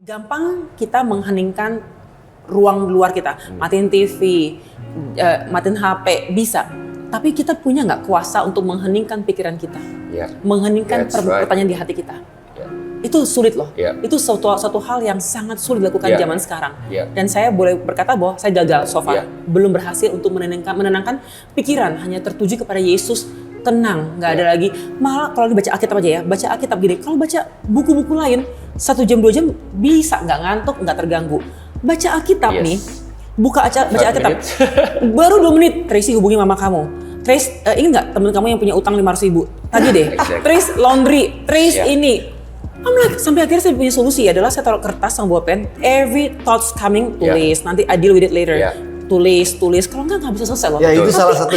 Gampang kita mengheningkan ruang luar kita, matiin TV, matiin HP, bisa. Tapi kita punya nggak kuasa untuk mengheningkan pikiran kita, mengheningkan pertanyaan di hati kita. Itu sulit loh. Itu satu hal yang sangat sulit dilakukan zaman sekarang. Dan saya boleh berkata bahwa saya gagal so far, belum berhasil untuk menenangkan pikiran, hanya tertuju kepada Yesus. Tenang, nggak ada lagi. Malah kalau baca Alkitab aja ya, baca Alkitab gini. Kalau baca buku-buku lain, 1 jam 2 jam bisa nggak ngantuk, nggak terganggu. Baca Alkitab nih, baca Alkitab. Baru 2 menit, Tracy hubungi mama kamu. Trace, ingin nggak temen kamu yang punya utang 500.000? Tadi deh, Trace laundry, Trace ini. Sampai akhirnya saya punya solusi adalah saya taruh kertas sama pen. Every thoughts coming, tulis. Nanti I deal with it later. Tulis. Kalau nggak bisa selesai loh. Ya itu salah satu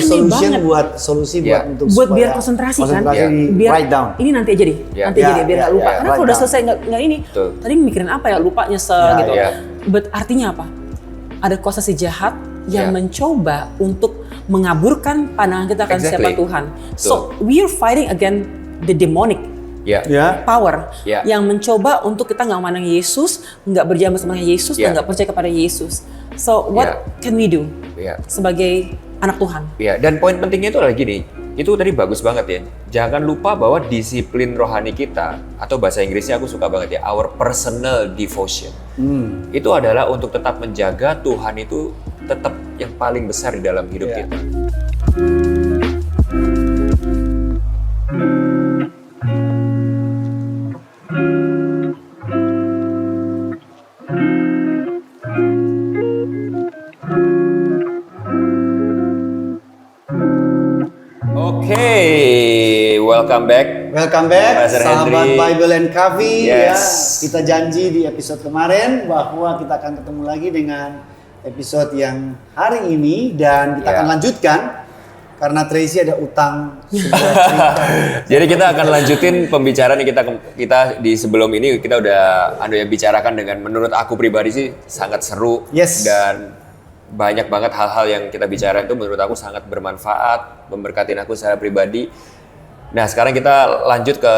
solusi buat biar konsentrasi kan. Biar write down. Ini nanti aja deh. Biar nggak lupa. Karena kalau udah selesai nggak ini. Tadi mikirin apa ya, lupa, nyesel gitu. But artinya apa? Ada kuasa si jahat yang mencoba untuk mengaburkan pandangan kita akan siapa Tuhan. So we are fighting against the demonic power yang mencoba untuk kita nggak memandang Yesus, nggak berjalan bersama Yesus, dan nggak percaya kepada Yesus. So what can we do sebagai anak Tuhan? Dan poin pentingnya itu adalah gini, itu tadi bagus banget ya. Jangan lupa bahwa disiplin rohani kita, atau bahasa Inggrisnya aku suka banget ya, our personal devotion. Itu adalah untuk tetap menjaga Tuhan itu tetap yang paling besar di dalam hidup kita. Welcome back, sahabat Bible and Coffee. Kita janji di episode kemarin bahwa kita akan ketemu lagi dengan episode yang hari ini, dan kita akan lanjutkan karena Tracy ada utang sebuah cerita. Jadi kita akan lanjutin pembicaraan yang kita di sebelum ini kita udah bicarakan dengan menurut aku pribadi sih sangat seru dan banyak banget hal-hal yang kita bicara itu menurut aku sangat bermanfaat, memberkatin aku secara pribadi. Nah, sekarang kita lanjut ke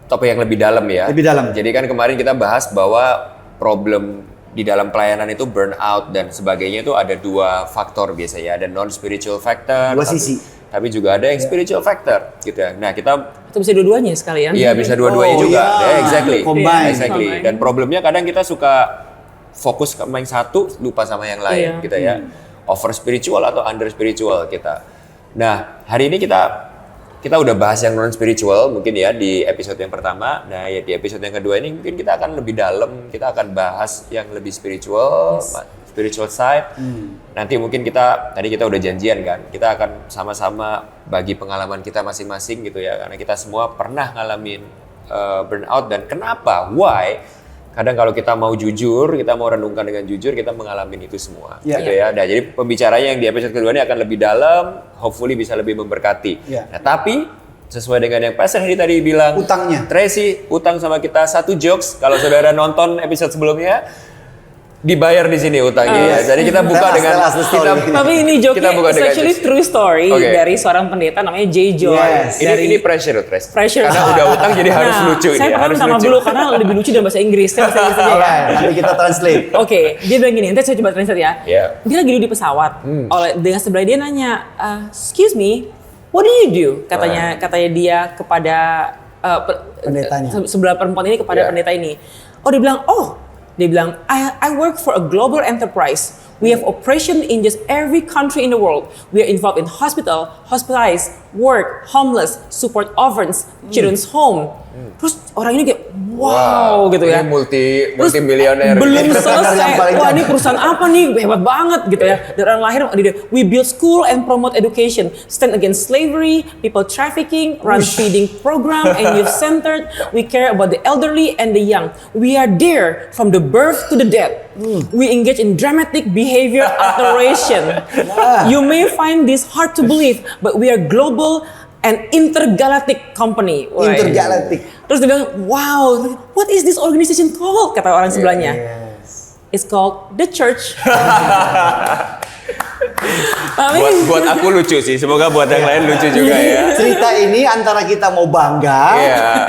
topik yang lebih dalam ya. Lebih dalam. Jadi kan kemarin kita bahas bahwa problem di dalam pelayanan itu burnout dan sebagainya itu ada 2 faktor biasanya. Ada non-spiritual factor. 2 sisi. Tapi juga ada yang spiritual factor gitu ya. Nah, kita itu bisa dua-duanya sekalian. Iya, bisa dua-duanya juga. Exactly. Combine. Dan problemnya kadang kita suka fokus sama yang satu, lupa sama yang lain gitu ya. Over spiritual atau under spiritual kita. Nah, hari ini kita udah bahas yang non spiritual mungkin ya di episode yang pertama. Nah, ya di episode yang kedua ini mungkin kita akan lebih dalam, kita akan bahas yang lebih spiritual, spiritual side. Nanti mungkin tadi kita udah janjian kan, kita akan sama-sama bagi pengalaman kita masing-masing gitu ya, karena kita semua pernah ngalamin burnout dan kenapa, why. Kadang kalau kita mau jujur, kita mau renungkan dengan jujur, kita mengalami itu semua, gitu ya. Nah, jadi pembicaranya yang di episode kedua ini akan lebih dalam, hopefully bisa lebih memberkati. Nah, tapi sesuai dengan yang Pastor Henry tadi bilang, utangnya. Tracy utang sama kita 1 jokes. Kalau saudara nonton episode sebelumnya, dibayar di sini utangnya. Jadi kita buka dengan tapi ini joke-nya actually true story dari seorang pendeta namanya J. Joy. Ini pressure. Karena udah utang jadi harus lucu ini. Saya paham sama dulu karena lebih lucu dalam bahasa Inggris. Saya bahasa Inggris aja ya. Nanti kita translate. Dia bilang gini, nanti saya coba translate ya. Dia lagi duduk di pesawat. Dengan sebelah dia nanya, excuse me, what do you do? Katanya dia kepada pendetanya. Sebelah perempuan ini kepada pendeta ini. Dia bilang, I work for a global enterprise. We have operation in just every country in the world. We are involved in hospitalize, work, homeless, support orphans, children's home. Terus orang ini kayak wow gitu ya. Ini multi milioner. Belum selesai. Wah, ini perusahaan apa nih? Hebat banget gitu ya. Dan orang lahir we build school and promote education, stand against slavery, people trafficking, run feeding program and youth centered. We care about the elderly and the young. We are there from the birth to the death. We engage in dramatic behavior alteration. You may find this hard to believe, but we are global and intergalactic company. Intergalactic. Terus dia bilang, wow, what is this organization called? Kata orang sebelahnya. It's called The Church. buat aku lucu sih. Semoga buat yang lain lucu juga ya. Cerita ini antara kita mau bangga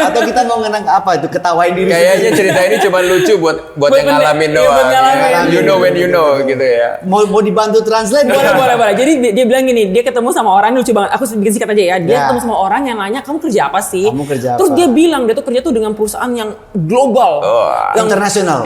atau kita mau ngenang apa itu, ketawain diri Kayaknya cerita ini cuma lucu buat yang ngalamin doang. buat ngalamin. Ya. You know when you know gitu ya. Mau dibantu translate boleh. Jadi dia bilang gini, dia ketemu sama orang, lucu banget. Aku bikin singkat aja ya. Dia ketemu sama orang yang nanya, kamu kerja apa sih? Kamu kerja Terus apa? dia bilang dia tuh kerja tuh dengan perusahaan yang global, yang internasional.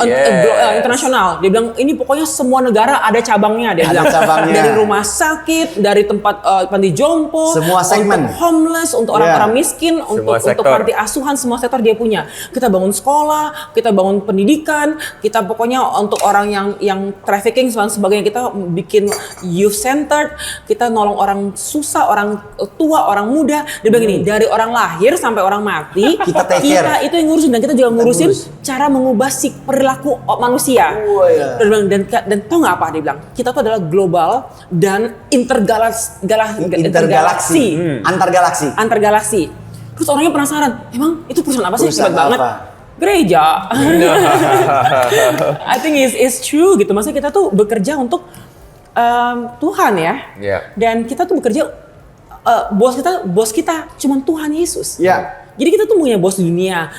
Internasional. Dia bilang ini pokoknya semua negara ada cabangnya. Dia bilang cabangnya. dari rumah sakit, dari tempat panti jompo, Semua segmen. untuk homeless, untuk orang-orang miskin, untuk panti asuhan, semua sektor dia punya. Kita bangun sekolah, kita bangun pendidikan, kita pokoknya untuk orang yang trafficking dan sebagainya, kita bikin youth center, kita nolong orang susah, orang tua, orang muda. Dia bilang gini, dari orang lahir sampai orang mati, Kita take care. itu yang ngurusin, dan kita juga ngurusin cara mengubah perilaku manusia. Dia bilang, dan tau nggak apa dia bilang, kita tuh adalah global dan intergalaksi. Antar galaksi. Terus orangnya penasaran, emang itu perusahaan apa sih? Perusahaan Hebat banget. apa? Gereja. I think it's true gitu. Maksudnya kita tuh bekerja untuk Tuhan ya. Dan kita tuh bekerja bos kita cuman Tuhan Yesus. Jadi kita tuh punya bos di dunia,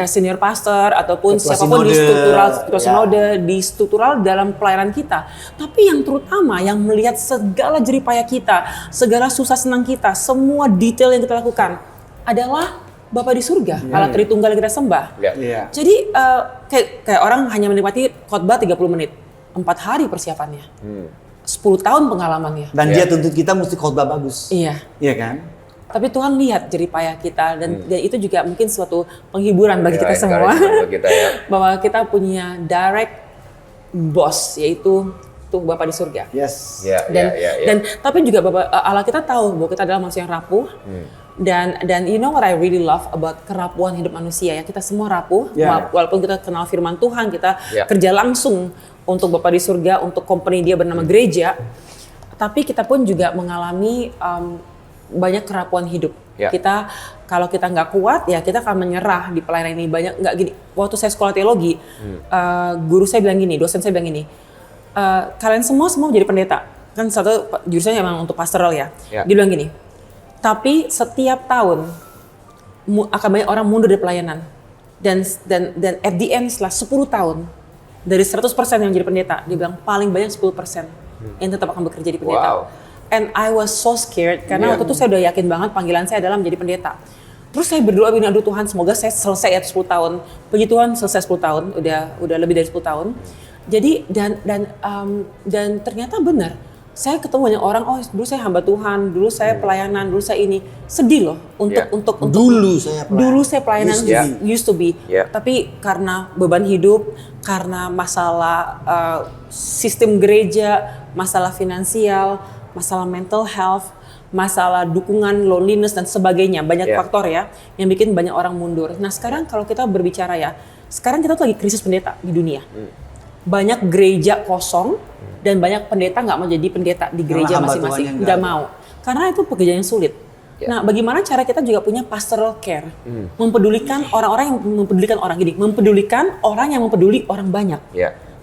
senior pastor ataupun Ketua siapapun di sinode. sinode, di struktural dalam pelayanan kita. Tapi yang terutama yang melihat segala jeripaya kita, segala susah senang kita, semua detail yang kita lakukan adalah Bapa di surga, Allah Tritunggal yang kita sembah. Jadi kayak orang hanya menikmati khotbah 30 menit, 4 hari persiapannya, 10 tahun pengalamannya. Dan dia tuntut kita mesti khotbah bagus. Iya Kan? Tapi Tuhan lihat jeripaya kita dan itu juga mungkin suatu penghiburan bagi kita semua. Kita, ya. Bahwa kita punya direct boss, yaitu tuh Bapa di surga. Yes. Dan tapi juga Allah kita tahu bahwa kita adalah manusia yang rapuh. Dan you know what I really love about kerapuhan hidup manusia ya, kita semua rapuh. Walaupun kita kenal firman Tuhan, kita kerja langsung untuk Bapa di surga, untuk company dia bernama gereja. Tapi kita pun juga mengalami banyak kerapuhan hidup. Kita kalau kita nggak kuat ya kita akan menyerah di pelayanan ini. Banyak nggak gini. Waktu saya sekolah teologi, guru saya bilang gini, dosen saya bilang gini, kalian semua jadi pendeta. Kan satu jurusannya memang untuk pastoral ya. Dia bilang gini, tapi setiap tahun akan banyak orang mundur dari pelayanan. Dan at the end setelah 10 tahun dari 100% yang jadi pendeta, dia bilang paling banyak 10% yang tetap akan bekerja di pendeta. And I was so scared karena waktu itu saya udah yakin banget panggilan saya adalah menjadi pendeta. Terus saya berdoa bilang, aduh Tuhan semoga saya selesai ya 10 tahun. Puji Tuhan selesai 10 tahun, udah lebih dari 10 tahun. Jadi dan ternyata benar. Saya ketemu banyak orang, oh dulu saya hamba Tuhan, dulu saya pelayanan, dulu saya ini. Sedih loh untuk Dulu saya pelayanan used to be. Tapi karena beban hidup, karena masalah sistem gereja, masalah finansial, masalah mental health, masalah dukungan, loneliness dan sebagainya, banyak faktor ya yang bikin banyak orang mundur. Nah sekarang kalau kita berbicara ya, sekarang kita tuh lagi krisis pendeta di dunia. Banyak gereja kosong dan banyak pendeta nggak mau jadi pendeta di gereja masing-masing, nggak mau, karena itu pekerjaan yang sulit. Nah, bagaimana cara kita juga punya pastoral care, mempedulikan orang-orang yang mempedulikan orang gini, mempedulikan orang yang mempeduli orang banyak.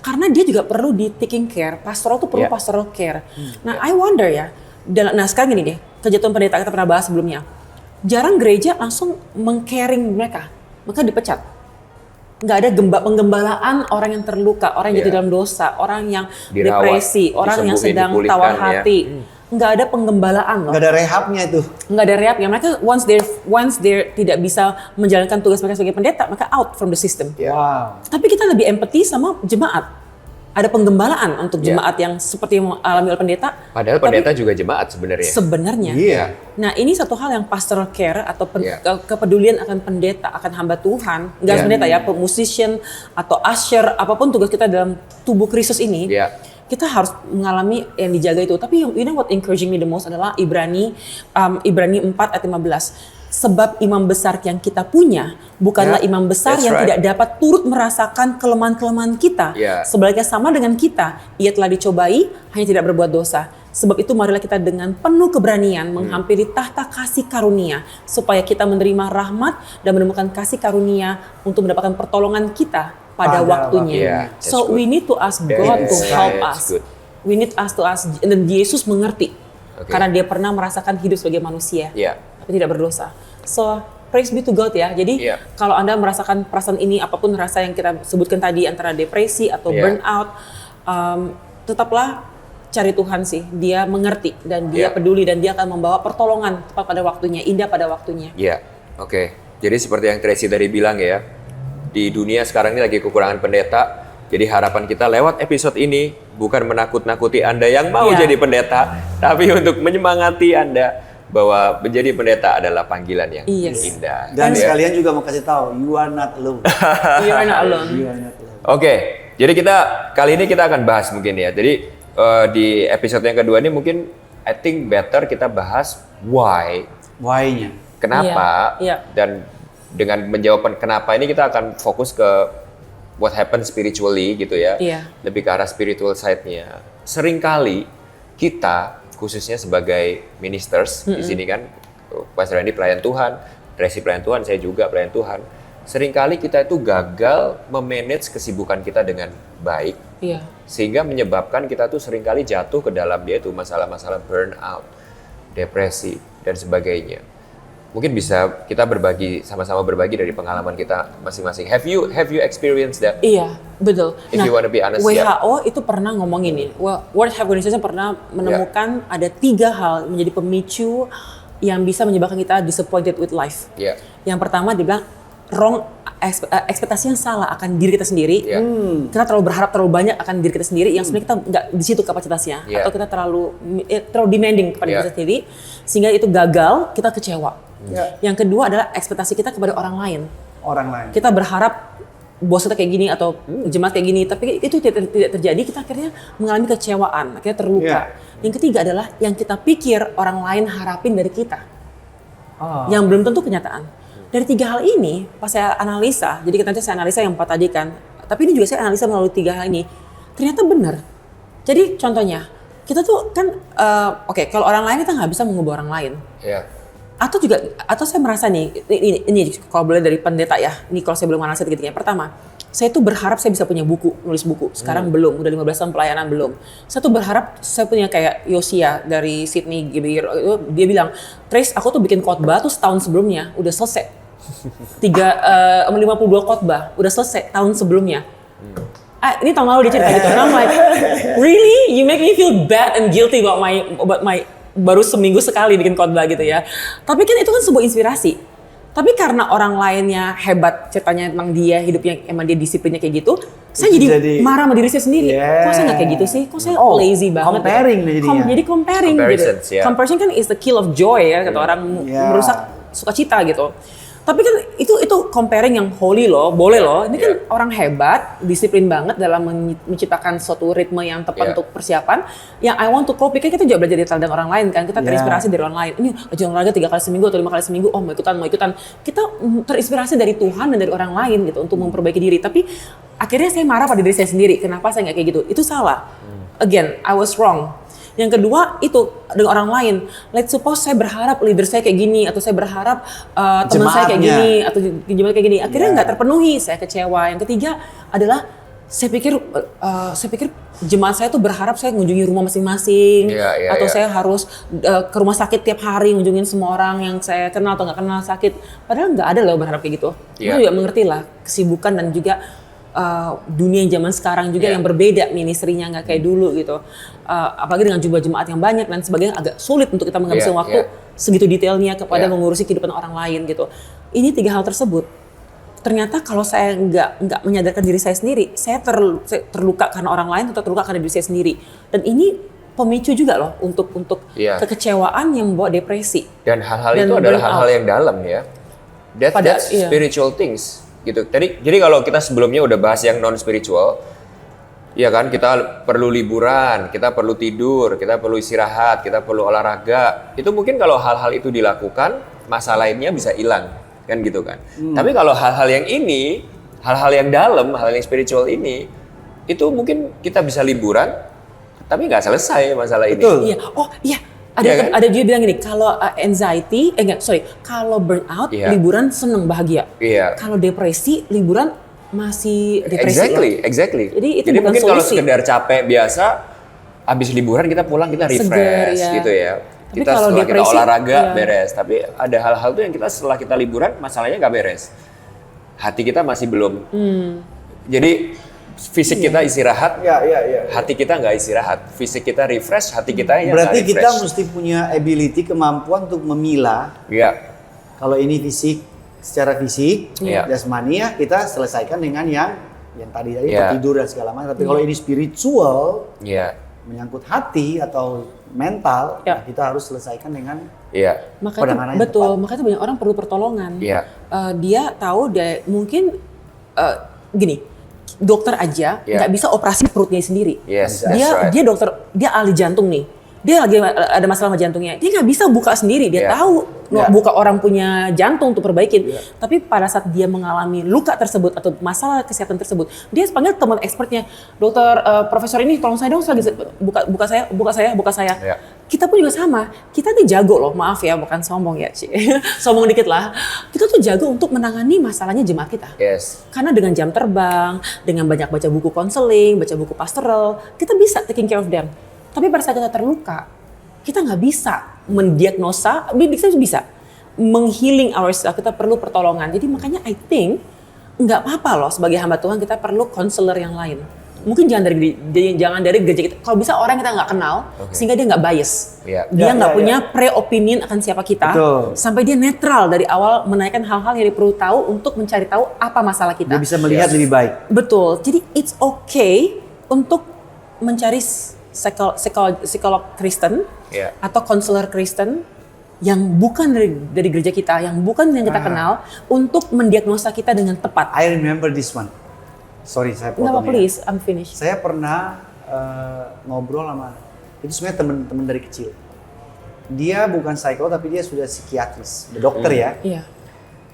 Karena dia juga perlu di taking care, pastoral tuh perlu pastoral care. Nah, I wonder ya, nah sekarang gini deh, kejatuhan pendeta kita pernah bahas sebelumnya. Jarang gereja langsung meng-caring mereka dipecat. Nggak ada penggembalaan orang yang terluka, orang yang jatuh dalam dosa, orang yang depresi, orang yang sedang tawar hati. Nggak ada penggembalaan loh. Nggak ada rehabnya itu. Nggak ada rehabnya. Mereka once they tidak bisa menjalankan tugas mereka sebagai pendeta, mereka out from the system. Tapi kita lebih empati sama jemaat. Ada penggembalaan untuk jemaat yang seperti yang alami oleh pendeta. Padahal pendeta juga jemaat sebenarnya. Sebenarnya. Nah ini satu hal yang pastoral care atau kepedulian akan pendeta, akan hamba Tuhan. Nggak pendeta ya, musician atau usher, apapun tugas kita dalam tubuh Kristus ini. Kita harus mengalami yang dijaga itu. Tapi you know what encouraging me the most adalah Ibrani 4 ayat 15. Sebab imam besar yang kita punya bukanlah imam besar yang tidak dapat turut merasakan kelemahan-kelemahan kita. Sebaliknya sama dengan kita, ia telah dicobai, hanya tidak berbuat dosa. Sebab itu marilah kita dengan penuh keberanian menghampiri tahta kasih karunia, supaya kita menerima rahmat dan menemukan kasih karunia untuk mendapatkan pertolongan kita pada waktunya. So we need to ask God to help us. we need us to ask, dan Yesus mengerti karena dia pernah merasakan hidup sebagai manusia, tapi tidak berdosa. So praise be to God ya. Jadi kalau Anda merasakan perasaan ini, apapun rasa yang kita sebutkan tadi, antara depresi atau burnout, tetaplah cari Tuhan sih. Dia mengerti dan dia peduli dan dia akan membawa pertolongan tepat pada waktunya, indah pada waktunya. Oke. Jadi seperti yang Tracy tadi bilang ya, di dunia sekarang ini lagi kekurangan pendeta. Jadi harapan kita lewat episode ini bukan menakut-nakuti Anda yang mau jadi pendeta, tapi untuk menyemangati Anda bahwa menjadi pendeta adalah panggilan yang indah. Dan sekalian juga mau kasih tahu, you are not alone. You are not alone. Oke, jadi kali ini kita akan bahas mungkin ya. Jadi di episode yang kedua ini mungkin I think better kita bahas why-nya. Kenapa? Dan dengan menjawab kenapa ini kita akan fokus ke what happened spiritually gitu ya. Lebih ke arah spiritual side-nya. Seringkali kita khususnya sebagai ministers di sini kan, Pastor Randy pelayan Tuhan, Tracy pelayan Tuhan, saya juga pelayan Tuhan. Seringkali kita itu gagal memanage kesibukan kita dengan baik, sehingga menyebabkan kita tuh seringkali jatuh ke dalam dia tuh masalah-masalah burnout, depresi dan sebagainya. Mungkin bisa kita sama-sama berbagi dari pengalaman kita masing-masing. Have you experienced that? Iya, betul. If you want to be honest, WHO itu pernah ngomong ini. World Health Organization pernah menemukan ada 3 hal menjadi pemicu yang bisa menyebabkan kita disappointed with life. Yang pertama dibilang wrong ekspektasi yang salah akan diri kita sendiri. Kita terlalu berharap terlalu banyak akan diri kita sendiri yang sebenarnya kita nggak di situ kapasitasnya, atau kita terlalu demanding kepada diri kita sendiri sehingga itu gagal, kita kecewa. Yang kedua adalah ekspektasi kita kepada orang lain. Kita berharap bos kita kayak gini atau jemaat kayak gini, tapi itu tidak terjadi, kita akhirnya mengalami kecewaan, akhirnya terluka. Yang ketiga adalah yang kita pikir orang lain harapin dari kita, yang belum tentu kenyataan. Dari 3 hal ini, pas saya analisa, jadi nanti saya analisa yang 4 tadi kan, tapi ini juga saya analisa melalui 3 hal ini, ternyata benar. Jadi contohnya, kita tuh kan, kalau orang lain kita nggak bisa mengubah orang lain. Atau saya merasa nih, ini kalau boleh dari pendeta ya, ini kalau saya belum analisa tiga-tiganya. Pertama, saya tuh berharap saya bisa punya buku, nulis buku. Sekarang belum, udah 15 tahun pelayanan belum. Saya tuh berharap saya punya kayak Yosia dari Sydney GBI, dia bilang, Trace, aku tuh bikin khotbah tuh setahun sebelumnya, udah selesai. 52 khotbah, udah selesai tahun sebelumnya. Ini tahun lalu dia cerita gitu. And I'm like, really? You make me feel bad and guilty about my baru seminggu sekali bikin khotbah gitu ya. Tapi kan itu kan sebuah inspirasi. Tapi karena orang lainnya hebat ceritanya tentang dia, hidupnya emang dia disiplinnya kayak gitu, saya jadi marah sama diri saya sendiri. Kok saya nggak kayak gitu sih? Kok saya lazy banget? Jadi comparing gitu. Comparison kan is the kill of joy ya, kata orang, merusak sukacita gitu. Tapi kan itu comparing yang holy loh, boleh loh. Ini kan orang hebat, disiplin banget dalam menciptakan suatu ritme yang tepat untuk persiapan. Yang I want to copy, kan kita juga belajar dari teladan orang lain kan. Kita terinspirasi dari orang lain. Ini latihan olahraga 3 kali seminggu atau 5 kali seminggu. Oh mau ikutan. Kita terinspirasi dari Tuhan dan dari orang lain gitu untuk memperbaiki diri. Tapi akhirnya saya marah pada diri saya sendiri. Kenapa saya nggak kayak gitu? Itu salah. Again, I was wrong. Yang kedua itu dengan orang lain. Let's suppose saya berharap leader saya kayak gini, atau saya berharap teman saya kayak gini, atau jemaat kayak gini. Akhirnya nggak terpenuhi, saya kecewa. Yang ketiga adalah saya pikir jemaat saya tuh berharap saya ngunjungi rumah masing-masing, atau saya harus ke rumah sakit tiap hari ngunjungin semua orang yang saya kenal atau nggak kenal sakit. Padahal nggak ada loh berharap kayak gitu. Saya juga mengerti lah kesibukan dan juga dunia zaman sekarang juga yang berbeda, ministrinya nggak kayak dulu gitu. Apalagi dengan jumlah jemaat yang banyak dan sebagainya, agak sulit untuk kita menghabiskan waktu segitu detailnya kepada mengurusi kehidupan orang lain gitu. Ini 3 hal tersebut. Ternyata kalau saya nggak menyadarkan diri saya sendiri, saya terluka karena orang lain atau terluka karena diri saya sendiri. Dan ini pemicu juga loh untuk kekecewaan yang membawa depresi. Dan hal-hal itu adalah hal-hal yang dalam ya. That's spiritual things. Gitu. Jadi kalau kita sebelumnya udah bahas yang non spiritual, ya kan, kita perlu liburan, kita perlu tidur, kita perlu istirahat, kita perlu olahraga. Itu mungkin kalau hal-hal itu dilakukan, masalah lainnya bisa hilang, kan gitu kan. Tapi kalau hal-hal yang ini, hal-hal yang dalam, hal-hal yang spiritual ini, itu mungkin kita bisa liburan, tapi nggak selesai masalah ini. Iya. Oh iya. Ada juga bilang gini, kalau anxiety, kalau burnout, liburan seneng bahagia. Kalau depresi, liburan masih depresi. Exactly. Jadi itu Jadi bukan mungkin solusi. kalau sekedar capek biasa, abis liburan kita pulang kita refresh Seger, ya. gitu ya. Tapi Kita kalau setelah depresi, kita olahraga iya. beres. Tapi ada hal-hal tuh yang kita setelah kita liburan masalahnya nggak beres. Hati kita masih belum. Jadi fisik kita istirahat, hati kita nggak istirahat. Fisik kita refresh, hati kita yang nggak Berarti refresh. kita mesti punya ability, kemampuan untuk memilah. Iya. Kalau ini fisik, secara fisik, Iya. jasmani ya kita selesaikan dengan yang tadi Iya. tidur dan segala macam. Tapi kalau ini spiritual, Iya. menyangkut hati atau mental, Ya. nah kita harus selesaikan dengan Iya. penanganan Makanya yang betul, tepat. makanya banyak orang perlu pertolongan. Iya. Dia tahu dia mungkin gini, dokter aja Yeah. nggak bisa operasi perutnya sendiri. Yes, Bisa. that's Dia right. dia dokter, dia ahli jantung nih. Dia lagi ada masalah sama jantungnya. Dia nggak bisa buka sendiri. Dia Yeah. tahu Yeah. buka orang punya jantung untuk perbaikin. Tapi pada saat dia mengalami luka tersebut atau masalah kesehatan tersebut, dia panggil teman expertnya, dokter, profesor ini tolong saya dong, buka saya. Yeah. Kita pun juga sama. Kita tuh jago loh, maaf ya, bukan sombong ya, Ci. Sombong dikit lah. Kita tuh jago untuk menangani masalahnya jemaat kita. Yes. Karena dengan jam terbang, dengan banyak baca buku konseling, baca buku pastoral, kita bisa taking care of them. Tapi pada saat kita terluka, kita nggak bisa mendiagnosa, bisa menghealing ourselves, kita perlu pertolongan. Jadi makanya I think nggak apa-apa loh sebagai hamba Tuhan kita perlu konselor yang lain. Mungkin jangan dari gereja kita. Kalau bisa orang kita nggak kenal, sehingga dia nggak bias. Iya. Dia nggak Ya, punya pre-opinion akan siapa kita, Betul. sampai dia netral dari awal menanyakan hal-hal yang dia perlu tahu untuk mencari tahu apa masalah kita. Dia bisa melihat lebih baik. Betul. Jadi it's okay untuk mencari psikolog Kristen Iya. atau konselor Kristen yang bukan dari gereja kita, yang bukan yang kita kenal, untuk mendiagnosa kita dengan tepat. I remember this one. Sorry, saya Nggak potong apa-apa, ya. please, I'm finished. Saya pernah ngobrol sama, itu sebenarnya teman-teman dari kecil. Dia bukan psikolog tapi dia sudah psikiatris, dokter ya. Iya.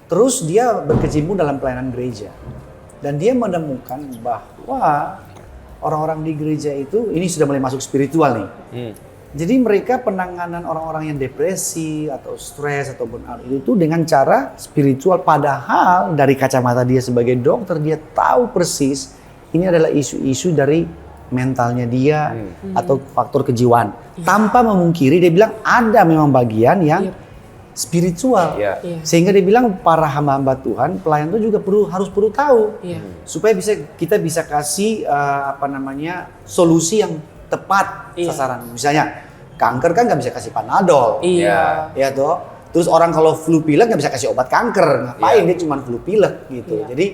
Terus dia berkecimpung dalam pelayanan gereja. Dan dia menemukan bahwa orang-orang di gereja itu, ini sudah mulai masuk spiritual nih. Jadi mereka penanganan orang-orang yang depresi atau stres atau burnout itu dengan cara spiritual. Padahal dari kacamata dia sebagai dokter, dia tahu persis ini adalah isu-isu dari mentalnya dia atau faktor kejiwaan. Tanpa memungkiri, dia bilang ada memang bagian yang spiritual. Iya. Iya. Sehingga dia bilang para hamba-hamba Tuhan, pelayan itu juga harus perlu tahu. Iya. Supaya kita bisa kasih solusi yang tepat Iya. sasaran. Misalnya kanker kan nggak bisa kasih Panadol, Iya. ya toh. Terus orang kalau flu pilek nggak bisa kasih obat kanker, ngapain Iya. dia cuma flu pilek gitu. Iya. Jadi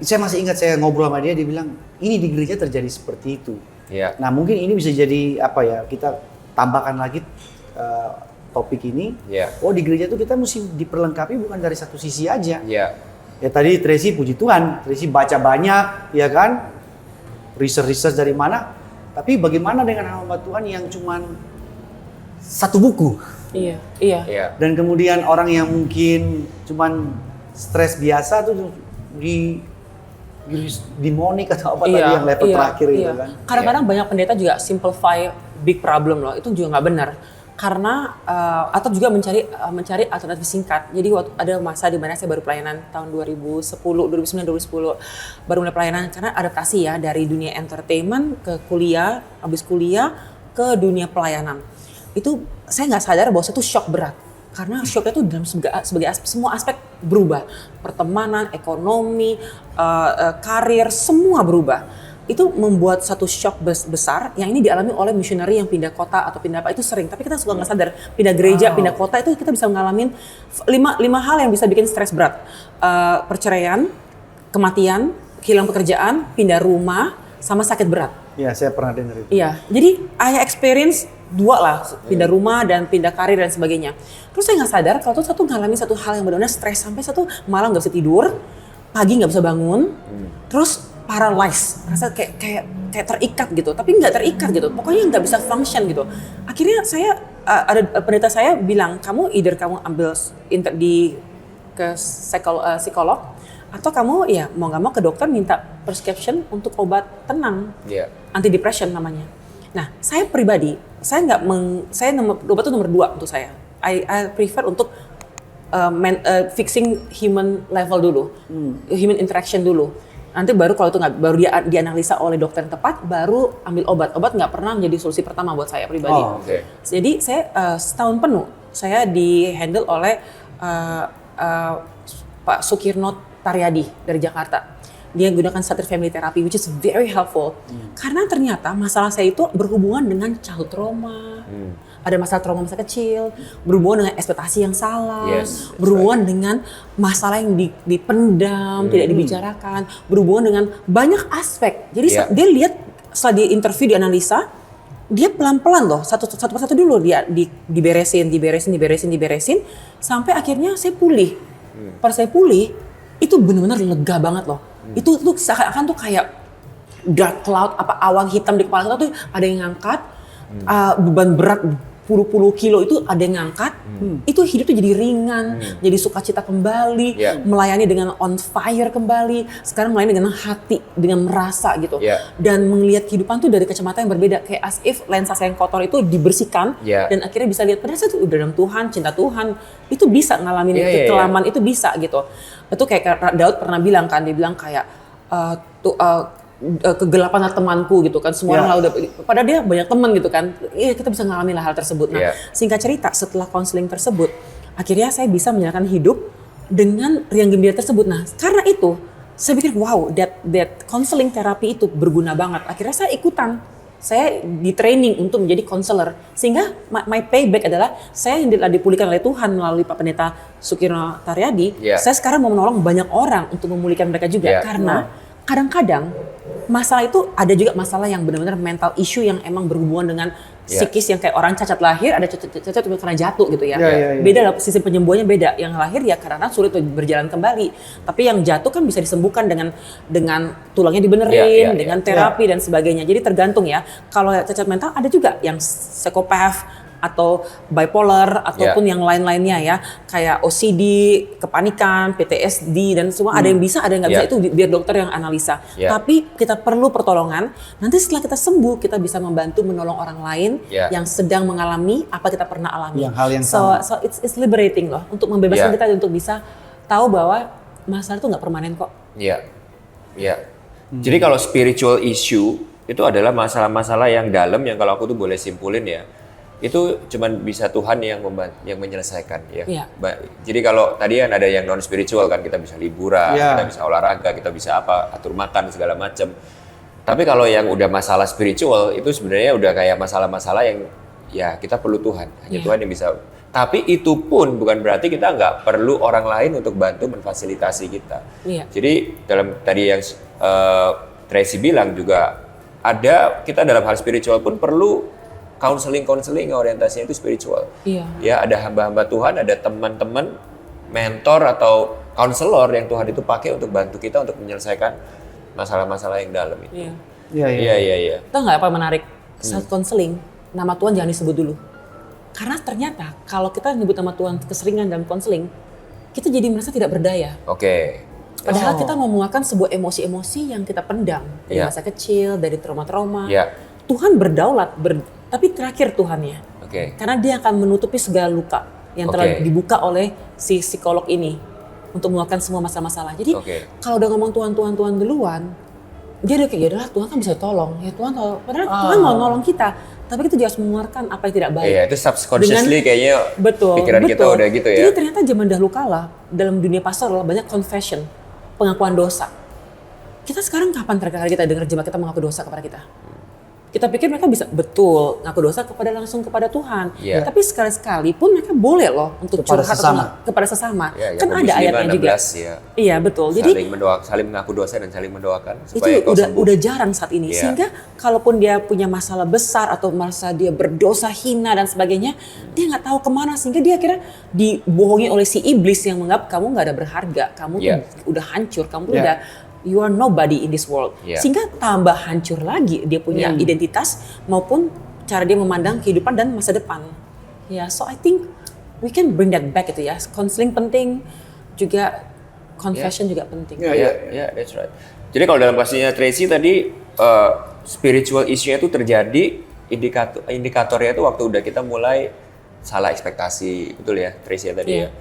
saya masih ingat saya ngobrol sama dia bilang ini di gereja terjadi seperti itu. Iya. Nah mungkin ini bisa jadi kita tambahkan lagi topik ini. Iya. Oh di gereja itu kita mesti diperlengkapi bukan dari satu sisi aja. Iya. Ya tadi Tracy puji Tuhan, Tracy baca banyak, ya kan? Research dari mana? Tapi bagaimana dengan hamba Tuhan yang cuman satu buku? Iya. Iya. Iya. Dan kemudian orang yang mungkin cuman stres biasa tuh di demonik atau apa tadi yang level terakhir itu kan? Kadang-kadang banyak pendeta juga simplify big problem loh, itu juga nggak benar. Karena atau juga mencari alternatif singkat. Jadi waktu ada masa di mana saya baru pelayanan tahun 2010, 2009, 2010 baru mulai pelayanan karena adaptasi ya dari dunia entertainment ke kuliah, habis kuliah ke dunia pelayanan. Itu saya nggak sadar bahwa itu shock berat. Karena shocknya itu dalam semua aspek berubah. Pertemanan, ekonomi, karir, semua berubah. Itu membuat satu shock besar yang ini dialami oleh missionary yang pindah kota atau pindah apa itu sering, tapi kita suka nggak sadar pindah gereja, pindah kota itu kita bisa ngalamin lima hal yang bisa bikin stres berat. Perceraian, kematian, kehilangan pekerjaan, pindah rumah, sama sakit berat. Iya, saya pernah dengar itu. Iya, jadi I experience dua lah, pindah rumah dan pindah karir dan sebagainya. Terus saya nggak sadar kalau tuh satu ngalamin satu hal yang benar-benar stres sampai satu malam nggak bisa tidur, pagi nggak bisa bangun, terus paralyzed, rasa kayak terikat gitu, tapi nggak terikat gitu, pokoknya nggak bisa function gitu. Akhirnya saya ada pendeta saya bilang, kamu either kamu ambil ke psikolog atau kamu ya mau nggak mau ke dokter minta prescription untuk obat tenang, antidepressant namanya. Nah saya pribadi, obat itu nomor 2 untuk saya. I prefer untuk fixing human level dulu, human interaction dulu. Nanti baru kalau itu nggak, baru dia dianalisa oleh dokter yang tepat, baru ambil obat. Obat nggak pernah menjadi solusi pertama buat saya pribadi. Jadi saya setahun penuh saya di-handle oleh Pak Sukirno Taryadi dari Jakarta. Dia gunakan Satir Family Therapy, which is very helpful. Karena ternyata masalah saya itu berhubungan dengan childhood trauma. Ada masalah trauma masa kecil, berhubungan dengan ekspektasi yang salah, berhubungan dengan masalah yang dipendam, tidak dibicarakan, berhubungan dengan banyak aspek. Jadi dia lihat setelah di interview, dianalisa, dia pelan-pelan loh, satu persatu dulu dia diberesin, sampai akhirnya saya pulih. Pas saya pulih, itu benar-benar lega banget loh. Itu seakan-akan tuh kayak dark cloud, awan hitam di kepala kita tuh ada yang ngangkat, beban berat puluh kilo itu ada yang ngangkat, itu hidup tuh jadi ringan, jadi sukacita kembali, melayani dengan on fire kembali, sekarang melayani dengan hati, dengan merasa gitu, dan melihat kehidupan tuh dari kacamata yang berbeda, kayak as if lensa saya yang kotor itu dibersihkan, dan akhirnya bisa lihat padahal saya tuh udah dalam Tuhan, cinta Tuhan, itu bisa ngalamin kekelaman, itu bisa gitu. Itu kayak Daud pernah bilang kan, dia bilang kayak kegelapan temanku gitu kan, semua orang lah udah, padahal dia banyak teman gitu kan, kita bisa ngalamin hal tersebut. Nah, singkat cerita setelah konseling tersebut, akhirnya saya bisa menjalankan hidup dengan riang gembira tersebut. Nah, karena itu saya pikir wow, that counseling terapi itu berguna banget. Akhirnya saya ikutan, saya di training untuk menjadi konselor, sehingga my payback adalah saya yang dipulihkan oleh Tuhan melalui Pak Pendeta Sukirno Taryadi. Saya sekarang mau menolong banyak orang untuk memulihkan mereka juga, karena kadang-kadang masalah itu ada juga masalah yang benar-benar mental issue yang emang berhubungan dengan psikis, yang kayak orang cacat lahir, ada cacat karena jatuh gitu ya. Beda lah, sistem penyembuhannya beda. Yang lahir ya karena sulit berjalan kembali. Tapi yang jatuh kan bisa disembuhkan dengan tulangnya dibenerin, dengan terapi dan sebagainya. Jadi tergantung ya. Kalau cacat mental ada juga yang psikopat atau bipolar ataupun yang lain-lainnya ya, kayak OCD, kepanikan, PTSD dan semua, ada yang bisa, ada yang nggak bisa, itu biar dokter yang analisa. Tapi kita perlu pertolongan. Nanti setelah kita sembuh, kita bisa membantu menolong orang lain yang sedang mengalami apa kita pernah alami. Hal yang sama. So it's liberating loh, untuk membebaskan kita untuk bisa tahu bahwa masalah itu nggak permanen kok. Jadi kalau spiritual issue itu adalah masalah-masalah yang dalam, yang kalau aku tuh boleh simpulin ya, itu cuman bisa Tuhan yang menyelesaikan ya. Jadi kalau tadi kan ada yang non spiritual kan, kita bisa liburan, kita bisa olahraga, kita bisa atur makan segala macam. Tapi kalau yang udah masalah spiritual itu sebenarnya udah kayak masalah-masalah yang ya kita perlu Tuhan, hanya Tuhan yang bisa. Tapi itu pun bukan berarti kita nggak perlu orang lain untuk bantu memfasilitasi kita. Jadi tadi yang Tracy bilang juga, ada kita dalam hal spiritual pun perlu counseling yang orientasinya itu spiritual. Ya, ada hamba-hamba Tuhan, ada teman-teman, mentor atau counselor yang Tuhan itu pakai untuk bantu kita untuk menyelesaikan masalah-masalah yang dalam itu. Iya. Tahu nggak apa menarik? Saat counseling, nama Tuhan jangan disebut dulu. Karena ternyata kalau kita nyebut nama Tuhan keseringan dalam counseling, kita jadi merasa tidak berdaya. Padahal kita memuakan sebuah emosi-emosi yang kita pendam dari masa kecil, dari trauma-trauma. Tuhan berdaulat, tapi terakhir Tuhannya. Karena dia akan menutupi segala luka yang telah dibuka oleh si psikolog ini untuk mengeluarkan semua masalah-masalah. Jadi kalau udah ngomong Tuhan duluan, dia udah kayak, ya udahlah Tuhan kan bisa tolong. Ya Tuhan tolong. Padahal Tuhan mau nolong kita, tapi kita juga harus mengeluarkan apa yang tidak baik. Itu subconsciously kayaknya pikiran kita udah gitu ya. Jadi ternyata zaman dahulu kala dalam dunia pastoral banyak confession, pengakuan dosa. Kita sekarang kapan terakhir kali kita dengar jemaat kita mengaku dosa kepada kita? Kita pikir mereka bisa betul ngaku dosa langsung kepada Tuhan. Tapi sekali-sekali pun mereka boleh loh untuk curhat kepada sesama. Kan ada ayatnya juga. Iya betul. Jadi saling mengaku dosa dan saling mendoakan supaya itu udah jarang saat ini. Sehingga kalaupun dia punya masalah besar atau merasa dia berdosa, hina dan sebagainya, dia nggak tahu kemana, sehingga dia akhirnya dibohongi oleh si iblis yang menganggap kamu nggak ada berharga, kamu udah hancur, kamu udah you are nobody in this world. Sehingga tambah hancur lagi dia punya identitas maupun cara dia memandang kehidupan dan masa depan. So I think we can bring that back itu ya. Counseling penting, juga confession juga penting. That's right. Jadi kalau dalam kasusnya Tracy tadi, spiritual issue-nya itu terjadi, indikatornya itu waktu udah kita mulai salah ekspektasi, betul ya Tracy ya tadi ya.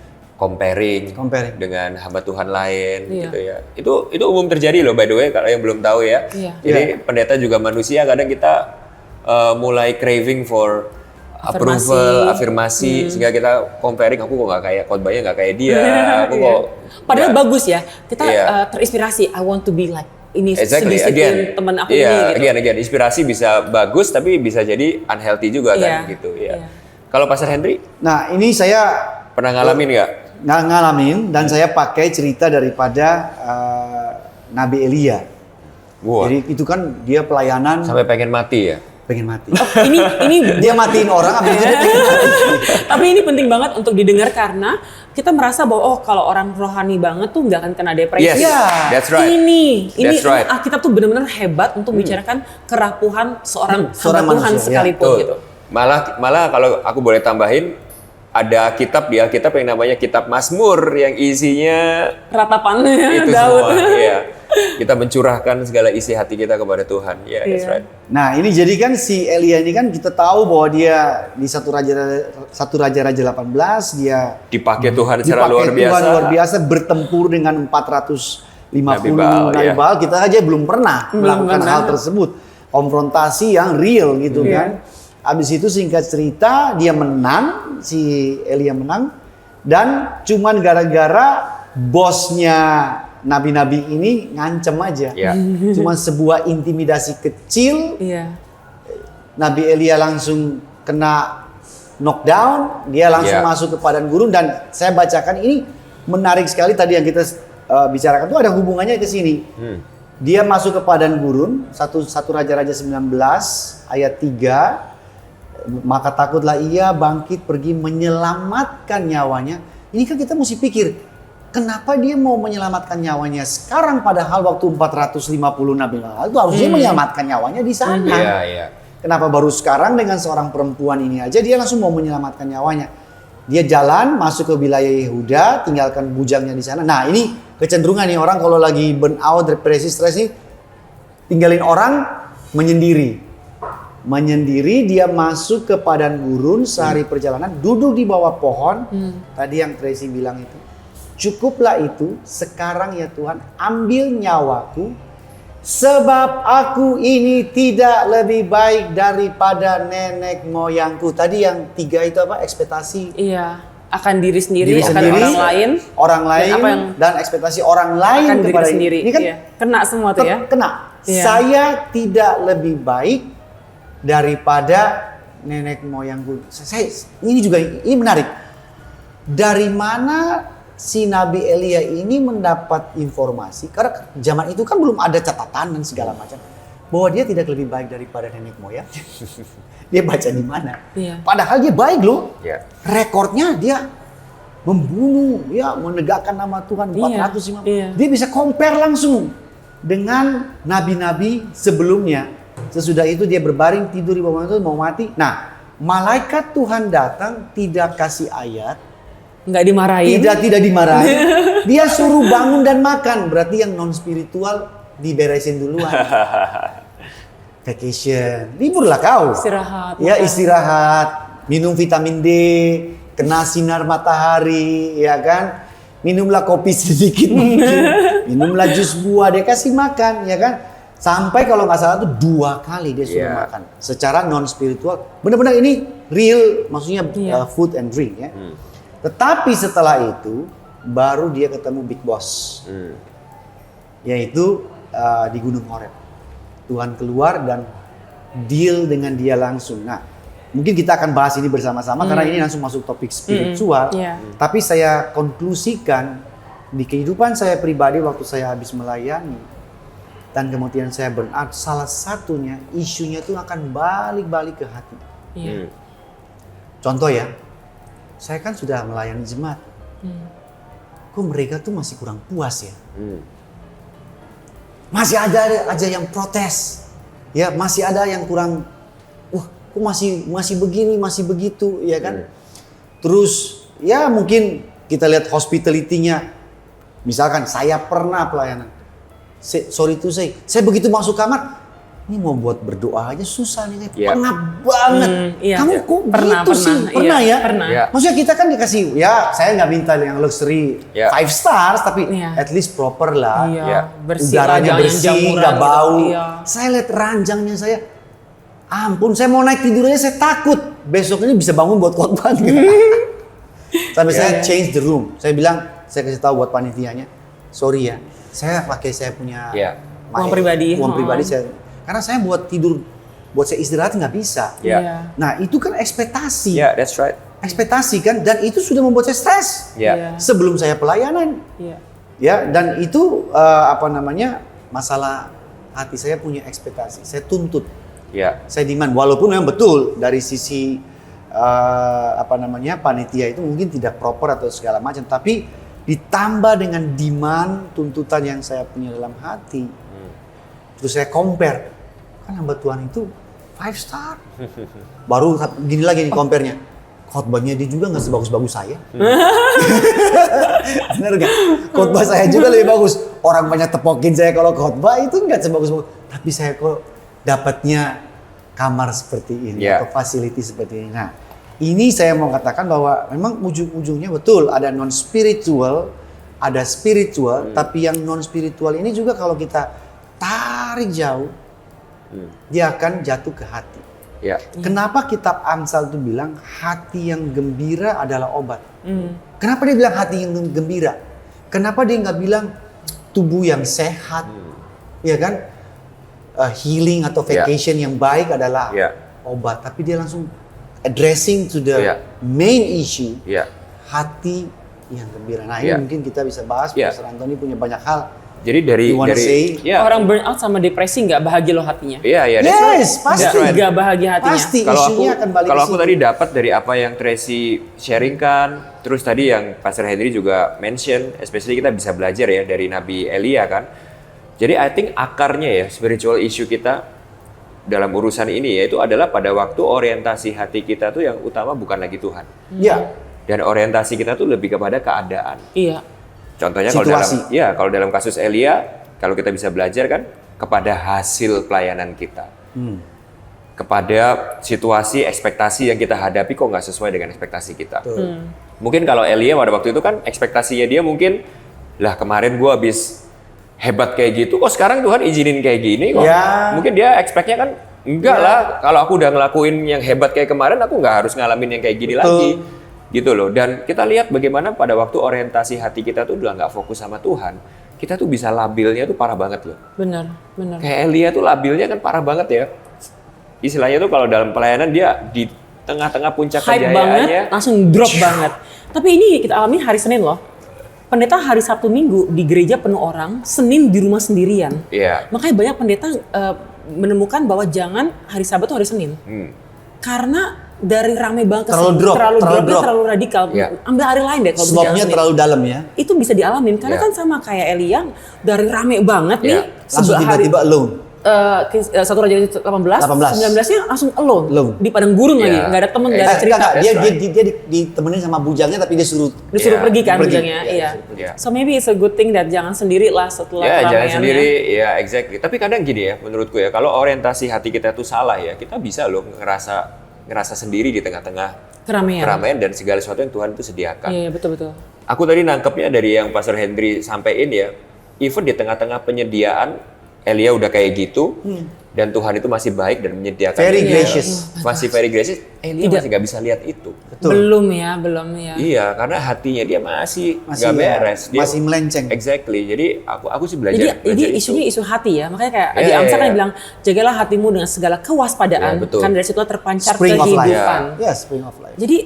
comparing dengan hamba Tuhan lain gitu ya. Itu umum terjadi loh by the way kalau yang belum tahu ya. Jadi pendeta juga manusia, kadang kita mulai craving for approval, afirmasi sehingga kita comparing, aku kok nggak kayak khotbahnya nggak kayak dia, aku kok. Padahal bagus ya, kita terinspirasi. I want to be like ini sedisiplin teman aku ini. Again, inspirasi bisa bagus tapi bisa jadi unhealthy juga kan gitu ya. Kalau Pastor Henry? Nah ini saya pernah ngalamin nggak? Ngalamin dan saya pakai cerita daripada Nabi Elia. Jadi itu kan dia pelayanan sampai pengen mati ya. Pengen mati. Ini dia matiin orang habis itu dia pengen mati. Tapi ini penting banget untuk didengar karena kita merasa bahwa kalau orang rohani banget tuh nggak akan kena depresi. Yes, that's right. Ini right. Alkitab tuh benar-benar hebat untuk bicarakan kerapuhan seorang hamba Tuhan sekalipun gitu. Malah kalau aku boleh tambahin, ada kitab di Alkitab yang namanya Kitab Mazmur yang isinya ratapannya itu Daud. Semua. Iya. Kita mencurahkan segala isi hati kita kepada Tuhan. Ya, that's right. Nah, ini jadi kan si Elia ini kan kita tahu bahwa dia di satu Raja-Raja 18 dia dipakai Tuhan secara luar biasa bertempur dengan 450 Nabi Baal. Kita aja belum pernah melakukan hal tersebut. Konfrontasi yang real gitu kan. Habis itu singkat cerita dia menang, si Elia menang, dan cuman gara-gara bosnya nabi-nabi ini ngancem aja. Cuman sebuah intimidasi kecil, Nabi Elia langsung kena knockdown, dia langsung masuk ke padang gurun. Dan saya bacakan ini menarik sekali tadi yang kita bicarakan itu ada hubungannya ke sini. Dia masuk ke padang gurun, satu Raja-Raja 19 ayat 3. Maka takutlah ia bangkit pergi menyelamatkan nyawanya. Ini kan kita mesti pikir, kenapa dia mau menyelamatkan nyawanya sekarang padahal waktu 450 Nabi itu harusnya menyelamatkan nyawanya di sana. Kenapa baru sekarang dengan seorang perempuan ini aja dia langsung mau menyelamatkan nyawanya? Dia jalan masuk ke wilayah Yehuda, tinggalkan bujangnya di sana. Nah, ini kecenderungan nih orang kalau lagi burn out, depresi, stres nih, tinggalin orang, menyendiri dia masuk ke padang gurun sehari perjalanan, duduk di bawah pohon. Tadi yang Tracy bilang itu, cukuplah itu, sekarang ya Tuhan ambil nyawaku, sebab aku ini tidak lebih baik daripada nenek moyangku. Tadi yang 3 itu apa? Ekspektasi. Akan diri sendiri, akan orang lain, dan ekspektasi orang lain akan kepada diri sendiri. Ini kan kena semua tuh ya. Kena. Saya tidak lebih baik daripada nenek moyangku. Ini menarik. Dari mana si Nabi Elia ini mendapat informasi? Karena zaman itu kan belum ada catatan dan segala macam bahwa dia tidak lebih baik daripada nenek moyang. Dia baca di mana? Padahal dia baik loh. Rekornya dia membunuh, menegakkan nama Tuhan 450. Dia bisa compare langsung dengan nabi-nabi sebelumnya. Sesudah itu dia berbaring tidur di bawah itu mau mati. Nah, malaikat Tuhan datang tidak kasih ayat, nggak dimarahin. Tidak dimarahin. Dia suruh bangun dan makan. Berarti yang non spiritual diberesin duluan. Vacation, liburlah kau. Istirahat. Istirahat. Minum vitamin D, kena sinar matahari, ya kan? Minumlah kopi sedikit mungkin. Minumlah jus buah, dia kasih makan, ya kan? Sampai kalau nggak salah tuh 2 kali dia suruh makan secara non spiritual. Benar-benar ini real, maksudnya food and drink ya. Tetapi setelah itu baru dia ketemu Big Boss, yaitu di Gunung Horeb. Tuhan keluar dan deal dengan dia langsung. Nah, mungkin kita akan bahas ini bersama-sama karena ini langsung masuk topik spiritual. Tapi saya konklusikan di kehidupan saya pribadi waktu saya habis melayani dan kemudian saya burn out, salah satunya isunya itu akan balik-balik ke hati. Contoh ya, saya kan sudah melayani jemaat. Kok mereka tuh masih kurang puas ya? Masih ada aja yang protes. Ya, masih ada yang kurang, kok masih begini, masih begitu, ya kan? Terus ya mungkin kita lihat hospitality-nya. Misalkan saya pernah pelayanan. Sorry to say, saya begitu masuk kamar, ini mau buat berdoa aja susah nih, Yeah. pengap banget. Iya. Kamu kok Pernah, gitu sih? Pernah ya? Pernah. Yeah. Maksudnya kita kan dikasih, ya saya nggak minta yang luxury Yeah. 5 stars, tapi Iya. at least proper lah. Iya, Ya. bersih lah, Udaranya jangan yang bersih, jamuran nggak gitu. bau. Iya. Saya lihat ranjangnya saya, ampun, saya mau naik tidur aja saya takut. Besoknya bisa bangun buat khotbah. Sampai saya change the room. Saya bilang, saya kasih tahu buat panitianya, sorry ya, saya pakai saya punya Iya. Uang pribadi. uang pribadi saya, karena saya buat tidur, buat saya istirahat nggak bisa. Iya. Iya. Nah itu kan ekspektasi, Yeah, that's right. ekspektasi kan, dan itu sudah membuat saya stres Yeah. sebelum saya pelayanan. Iya. Ya, dan itu masalah hati saya punya ekspektasi, saya tuntut, Yeah. saya demand, walaupun memang betul dari sisi panitia itu mungkin tidak proper atau segala macam, tapi ditambah dengan demand tuntutan yang saya punya dalam hati, terus saya compare, kan hamba Tuhan itu 5 star, baru gini lagi nih compare-nya, khotbahnya dia juga nggak sebagus-bagus saya. Bener gak? Khotbah saya juga lebih bagus. Orang banyak tepokin saya kalau khotbah itu nggak sebagus-bagus. Tapi saya kok dapatnya kamar seperti ini Yeah. atau facility seperti ini. Nah, ini saya mau katakan bahwa memang ujung-ujungnya betul ada non-spiritual, ada spiritual, tapi yang non-spiritual ini juga kalau kita tarik jauh, dia akan jatuh ke hati. Yeah. Kenapa kitab Amsal itu bilang hati yang gembira adalah obat? Kenapa dia bilang hati yang gembira? Kenapa dia nggak bilang tubuh yang sehat? Ya kan? Healing atau vacation yang baik adalah Yeah. obat. Tapi dia langsung addressing to the Yeah. main issue, Yeah. hati yang gembira. Nah Yeah. ini mungkin kita bisa bahas. Yeah. Pastor Anthony punya banyak hal. Jadi dari You wanna say? ya. Orang burnout sama depresi nggak bahagia loh hatinya. Iya, iya, that's Yes, right. pasti. That's right. Nggak bahagia hatinya. Pasti Kalau aku isunya akan balik kalau ke aku situ. tadi dapat dari apa yang Tracy sharingkan, terus tadi yang Pastor Henry juga mention, especially kita bisa belajar ya dari Nabi Elia kan. Jadi I think akarnya ya spiritual issue kita dalam urusan ini yaitu adalah pada waktu orientasi hati kita tuh yang utama bukan lagi Tuhan. Ya, Dan orientasi kita tuh lebih kepada keadaan. Iya. Contohnya Situasi. kalau dalam kasus Elia, kalau kita bisa belajar kan kepada hasil pelayanan kita. Kepada situasi, ekspektasi yang kita hadapi kok nggak sesuai dengan ekspektasi kita. Mungkin kalau Elia pada waktu itu kan ekspektasinya dia mungkin, lah kemarin gua habis hebat kayak gitu, kok sekarang Tuhan izinin kayak gini kok. Ya. Mungkin dia expect-nya kan, enggak lah, kalau aku udah ngelakuin yang hebat kayak kemarin, aku nggak harus ngalamin yang kayak gini lagi. Gitu loh. Dan kita lihat bagaimana pada waktu orientasi hati kita tuh udah nggak fokus sama Tuhan, kita tuh bisa labilnya tuh parah banget loh. Benar, benar. Kayak Elia tuh labilnya kan parah banget ya. Istilahnya tuh kalau dalam pelayanan dia di tengah-tengah puncak Hype banget, kejayaannya. langsung drop banget. Tapi ini kita alami hari Senin loh. Pendeta hari Sabtu Minggu di gereja penuh orang, Senin di rumah sendirian. Iya. Makanya banyak pendeta menemukan bahwa jangan hari Sabat tuh hari Senin. Karena dari rame banget ke Terlalu Senin, drop, terlalu terlalu dropnya drop. terlalu radikal. Iya. Ambil hari lain deh kalau bisa slopnya Senin. terlalu dalam ya. Itu bisa dialamin karena Iya. kan sama kayak Elia dari rame banget Iya. nih Langsung tiba-tiba alone. 1 Raja 18, 19-nya langsung alone. Alone. Di padang gurun lagi, Iya. nggak ada teman, nggak ada cerita. Enggak, dia, That's dia ditemenin sama bujangnya tapi dia suruh Disuruh Iya, pergi kan pergi. bujangnya, iya. Iya. So maybe it's a good thing that jangan sendiri lah setelah Ya, jangan keramaiannya. sendiri, ya exactly. Tapi kadang gini ya, menurutku ya, kalau orientasi hati kita itu salah ya, kita bisa loh ngerasa sendiri di tengah-tengah keramaian dan segala sesuatu yang Tuhan itu sediakan. Iya, betul-betul. Aku tadi nangkepnya dari yang Pastor Henry sampaikan ya, even di tengah-tengah penyediaan, Elia udah kayak gitu, dan Tuhan itu masih baik dan menyediakan. Very dia. gracious. Masih very gracious, Elia masih nggak bisa lihat itu. Betul. Belum ya. Iya, karena hatinya dia masih Masih nggak beres. Dia, masih melenceng. Exactly. Jadi aku sih belajar Jadi itu. isunya isu hati ya, makanya kayak Iya, di Amsal iya, kan iya. bilang jagalah hatimu dengan segala kewaspadaan, Iya, betul. kan dari situ terpancar Spring of life. kehidupan. Ya, spring of life. Jadi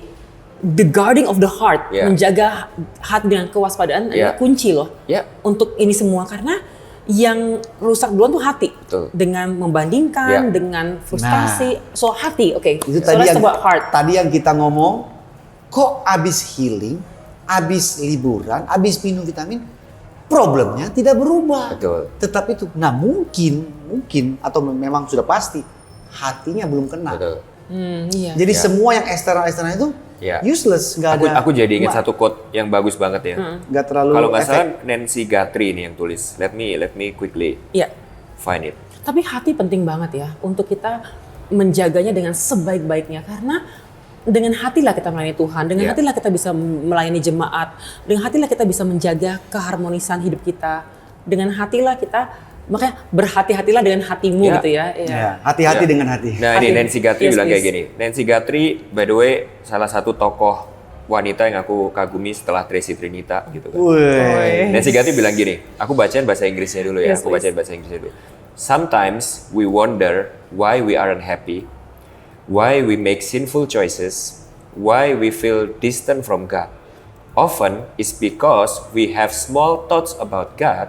the guarding of the heart, Iya. menjaga hati dengan kewaspadaan Iya. adalah kunci loh Ya. untuk ini semua karena yang rusak duluan tuh hati. Betul. Dengan membandingkan, Iya. dengan frustasi. So hati, oke. Itu So tadi let's yang talk about heart. tadi yang kita ngomong, kok abis healing, abis liburan, abis minum vitamin, problemnya tidak berubah. Betul. Tetap itu. Nah mungkin atau memang sudah pasti hatinya belum kena. Betul. Iya. Jadi Ya. semua yang eksternal itu Ya. useless, nggak ada. Aku jadi ingat satu quote yang bagus banget ya. Nggak terlalu Kalau nggak efek. salah Nancy Guthrie ini yang tulis. Let me quickly Iya. find it. Tapi hati penting banget ya untuk kita menjaganya dengan sebaik-baiknya, karena dengan hatilah kita melayani Tuhan, dengan hatilah kita bisa melayani jemaat, dengan hatilah kita bisa menjaga keharmonisan hidup kita, dengan hatilah kita, makanya berhati-hatilah dengan hatimu gitu ya. Hati-hati dengan hati. Nah ini Nancy Guthrie bilang kayak please. gini. Nancy Guthrie by the way salah satu tokoh wanita yang aku kagumi setelah Tracy Trinita gitu kan. Nancy Guthrie bilang gini, aku bacain bahasa Inggrisnya dulu ya, aku bacain bahasa Inggrisnya dulu. Sometimes we wonder why we aren't happy, why we make sinful choices, why we feel distant from God. Often it's because we have small thoughts about God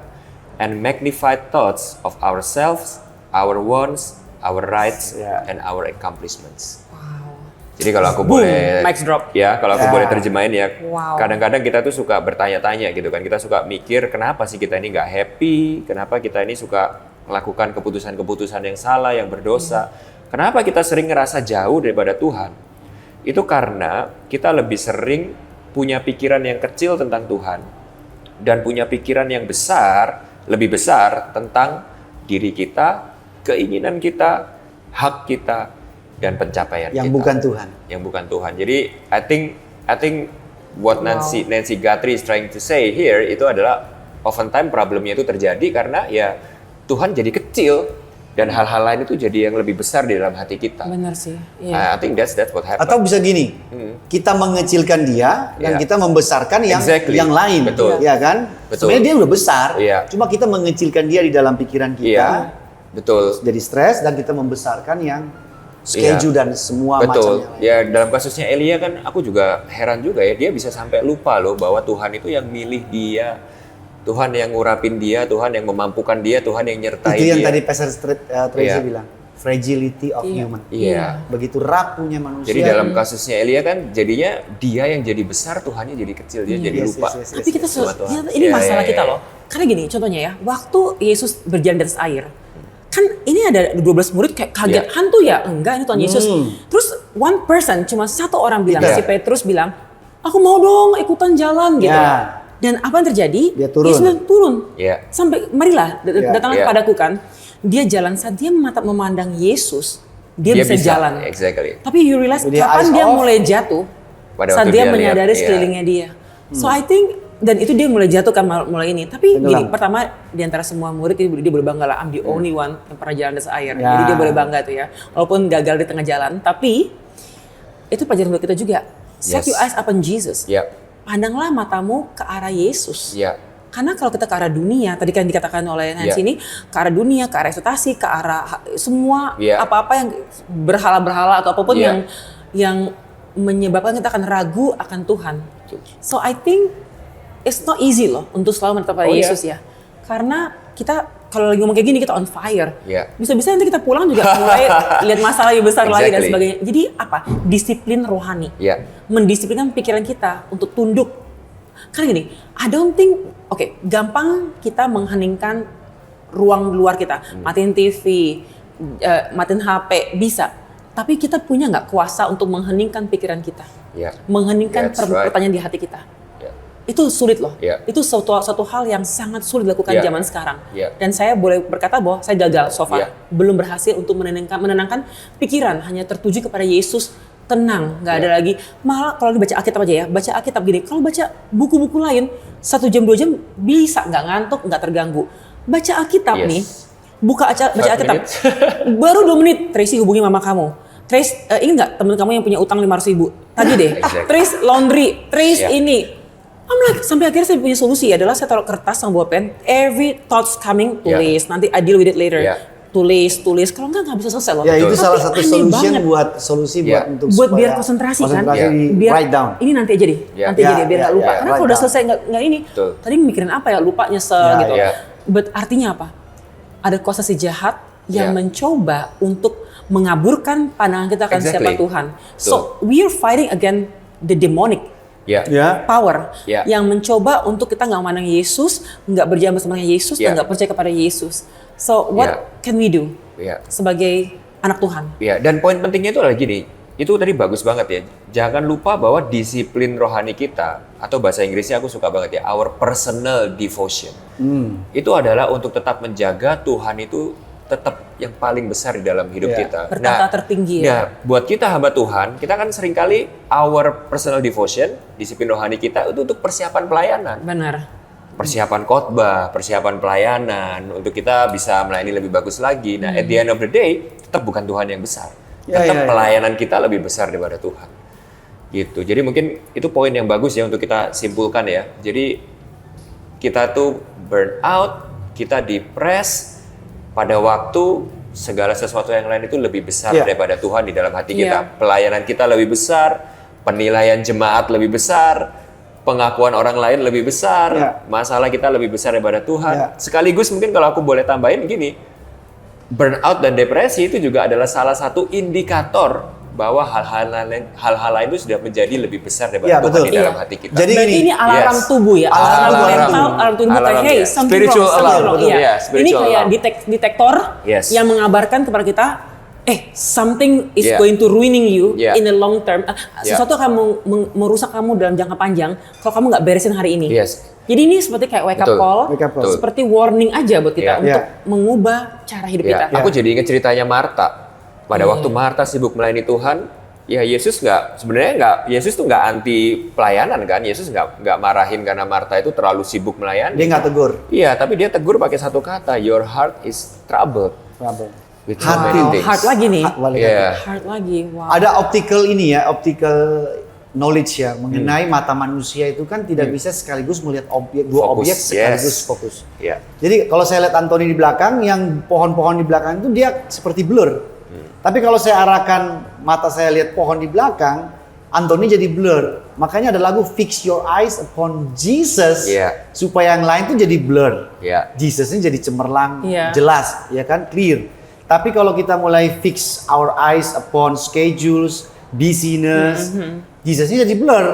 and magnified thoughts of ourselves, our wants, our rights, and our accomplishments. Jadi kalau aku boleh, mic drop. Ya kalau aku boleh terjemahin ya, kadang-kadang kita tuh suka bertanya-tanya gitu kan, kita suka mikir kenapa sih kita ini nggak happy, kenapa kita ini suka melakukan keputusan-keputusan yang salah, yang berdosa, kenapa kita sering ngerasa jauh daripada Tuhan? Itu karena kita lebih sering punya pikiran yang kecil tentang Tuhan dan punya pikiran yang besar, lebih besar tentang diri kita, keinginan kita, hak kita, dan pencapaian yang kita. Bukan Tuhan. Yang bukan Tuhan. Jadi I think what Nancy Guthrie is trying to say here itu adalah oftentimes problemnya itu terjadi karena ya Tuhan jadi kecil dan hal-hal lain itu jadi yang lebih besar di dalam hati kita. Benar sih. I think that's what happened. Atau bisa gini, kita mengecilkan dia dan kita membesarkan yang lain, ya kan? Sebenarnya dia udah besar, cuma kita mengecilkan dia di dalam pikiran kita. Betul. Jadi stres dan kita membesarkan yang schedule dan semua macamnya. Ya dalam kasusnya Elia kan aku juga heran juga ya, dia bisa sampai lupa loh bahwa Tuhan itu yang milih dia, Tuhan yang ngurapin dia, Tuhan yang memampukan dia, Tuhan yang nyertai dia. Itu yang tadi Pastor Tracy bilang, fragility of human. Begitu rapuhnya manusia. Jadi dalam kasusnya Elia kan jadinya dia yang jadi besar, Tuhannya jadi kecil, dia jadi lupa. Tapi kita ini masalah kita loh. Karena gini contohnya ya, waktu Yesus berjalan di atas air, kan ini ada 12 murid kayak kaget, hantu ya? Enggak, ini Tuhan Yesus. Terus one person, cuma satu orang bilang, si Petrus bilang, aku mau dong ikutan jalan gitu. Dan apa yang terjadi? Dia turun. Yesus bilang turun. Sampai marilah datanglah kepadaku kan. Dia jalan saat dia memandang Yesus, dia bisa jalan. Exactly. Tapi you realize kapan dia mulai jatuh? Saat dia menyadari sekelilingnya dia. So I think dan itu dia mulai jatuh kan mulai ini. Tapi gini, pertama di antara semua murid dia boleh bangga lah, I'm the only one yang pernah jalan di atas air. Jadi dia boleh bangga tuh ya. Walaupun gagal di tengah jalan, tapi itu pelajaran buat kita juga. Set your eyes upon Jesus. Pandanglah matamu ke arah Yesus. Karena kalau kita ke arah dunia, tadi kan dikatakan oleh Nancy ini, ke arah dunia, ke arah ekspektasi, ke arah semua apa-apa yang berhala-berhala atau apapun yang menyebabkan kita akan ragu akan Tuhan. So I think it's not easy loh untuk selalu menetap pada Yesus ya. Karena kita kalau lagi ngomong kayak gini kita on fire. Bisa-bisa nanti kita pulang juga mulai lihat masalah yang besar lagi dan sebagainya. Jadi apa? Disiplin rohani. Mendisiplinkan pikiran kita untuk tunduk. Karena gini, I don't think, gampang kita mengheningkan ruang luar kita. Matiin TV, matiin HP, bisa. Tapi kita punya nggak kuasa untuk mengheningkan pikiran kita? Mengheningkan pertanyaan di hati kita? Itu sulit loh. Itu satu hal yang sangat sulit dilakukan zaman sekarang. Dan saya boleh berkata bahwa saya gagal so far. Belum berhasil untuk menenangkan pikiran, hanya tertuju kepada Yesus, tenang, nggak ada lagi. Malah kalau dibaca Alkitab aja ya, baca Alkitab gini, kalau baca buku-buku lain 1 jam 2 jam bisa nggak ngantuk, nggak terganggu. Baca Alkitab nih, baca Alkitab, baru 2 menit, Tracy hubungi mama kamu. Trace, ini nggak temen kamu yang punya utang 500.000 tadi deh. Trace laundry, Trace ini. I'm like, sampai akhirnya saya punya solusi adalah saya taruh kertas sama bolpen. Every thoughts coming, tulis. Nanti I deal with it later. Tulis. Kalau nggak bisa selesai loh. Ya itu salah satu solusi buat biar konsentrasi kan. Biar write down. Ini nanti aja deh. Nanti aja deh biar nggak lupa. Karena kalau udah selesai nggak ini. Tadi mikirin apa ya, lupa, nyesel gitu. But artinya apa? Ada kuasa si jahat yang mencoba untuk mengaburkan pandangan kita akan siapa Tuhan. So we are fighting against the demonic power yang mencoba untuk kita nggak memandang Yesus, nggak berjalan bersama Yesus, dan nggak percaya kepada Yesus. So what can we do sebagai anak Tuhan? Dan poin pentingnya itu adalah gini, itu tadi bagus banget ya. Jangan lupa bahwa disiplin rohani kita, atau bahasa Inggrisnya aku suka banget ya, our personal devotion. Itu adalah untuk tetap menjaga Tuhan itu tetap yang paling besar di dalam hidup kita. Bertata tertinggi ya. Nah, buat kita hamba Tuhan, kita kan seringkali our personal devotion, disiplin rohani kita itu untuk persiapan pelayanan. Benar. Persiapan khotbah, persiapan pelayanan, untuk kita bisa melayani lebih bagus lagi. Nah, at the end of the day, tetap bukan Tuhan yang besar. Tetap pelayanan kita lebih besar daripada Tuhan. Gitu. Jadi mungkin itu poin yang bagus ya untuk kita simpulkan ya. Jadi kita tuh burn out, kita depres, pada waktu segala sesuatu yang lain itu lebih besar daripada Tuhan di dalam hati kita. Pelayanan kita lebih besar, penilaian jemaat lebih besar, pengakuan orang lain lebih besar, masalah kita lebih besar daripada Tuhan. Sekaligus mungkin kalau aku boleh tambahin gini, burnout dan depresi itu juga adalah salah satu indikator bahwa hal-hal lain itu sudah menjadi lebih besar daripada Tuhan di dalam hati kita. Jadi berarti ini alarm tubuh ya, alarm mental, alarm tubuh kayak hey, something spiritual wrong, alarm. something wrong. Yeah, Ini kayak detektor yang mengabarkan kepada kita, something is going to ruining you in the long term. Sesuatu akan merusak kamu dalam jangka panjang kalau kamu nggak beresin hari ini. Jadi ini seperti kayak wake up call, seperti warning aja buat kita untuk mengubah cara hidup kita. Aku jadi ingat ceritanya Marta. Pada waktu Marta sibuk melayani Tuhan, ya Yesus Yesus tuh nggak anti pelayanan kan? Yesus nggak marahin karena Marta itu terlalu sibuk melayani. Dia nggak tegur. Iya, tapi dia tegur pakai satu kata, your heart is troubled. With so many things. Heart lagi nih. Heart lagi. Wow. Ada optical knowledge ya mengenai mata manusia itu kan tidak bisa sekaligus melihat dua objek sekaligus fokus. Jadi kalau saya lihat Anthony di belakang, yang pohon-pohon di belakang itu dia seperti blur. Tapi kalau saya arahkan mata saya lihat pohon di belakang, Anthony jadi blur. Makanya ada lagu Fix Your Eyes Upon Jesus supaya yang lain tuh jadi blur. Jesus-nya jadi cemerlang, jelas, ya kan, clear. Tapi kalau kita mulai fix our eyes upon schedules, busyness, Jesus-nya jadi blur.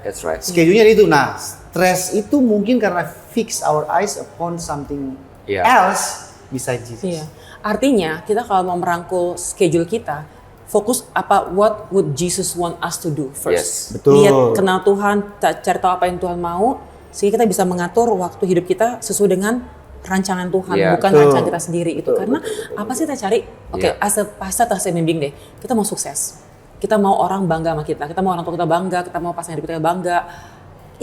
That's right. Schedule-nya itu. Nah, stress itu mungkin karena fix our eyes upon something else besides Jesus. Artinya kita kalau mau merangkul schedule kita, fokus what would Jesus want us to do first. Betul. Lihat, kenal Tuhan, cari tahu apa yang Tuhan mau, sehingga kita bisa mengatur waktu hidup kita sesuai dengan rancangan Tuhan, bukan rancangan kita sendiri itu. Karena apa sih kita cari? As a pastor, as a membimbing deh, kita mau sukses. Kita mau orang bangga sama kita mau orang tua kita bangga, kita mau pasangan hidup kita bangga.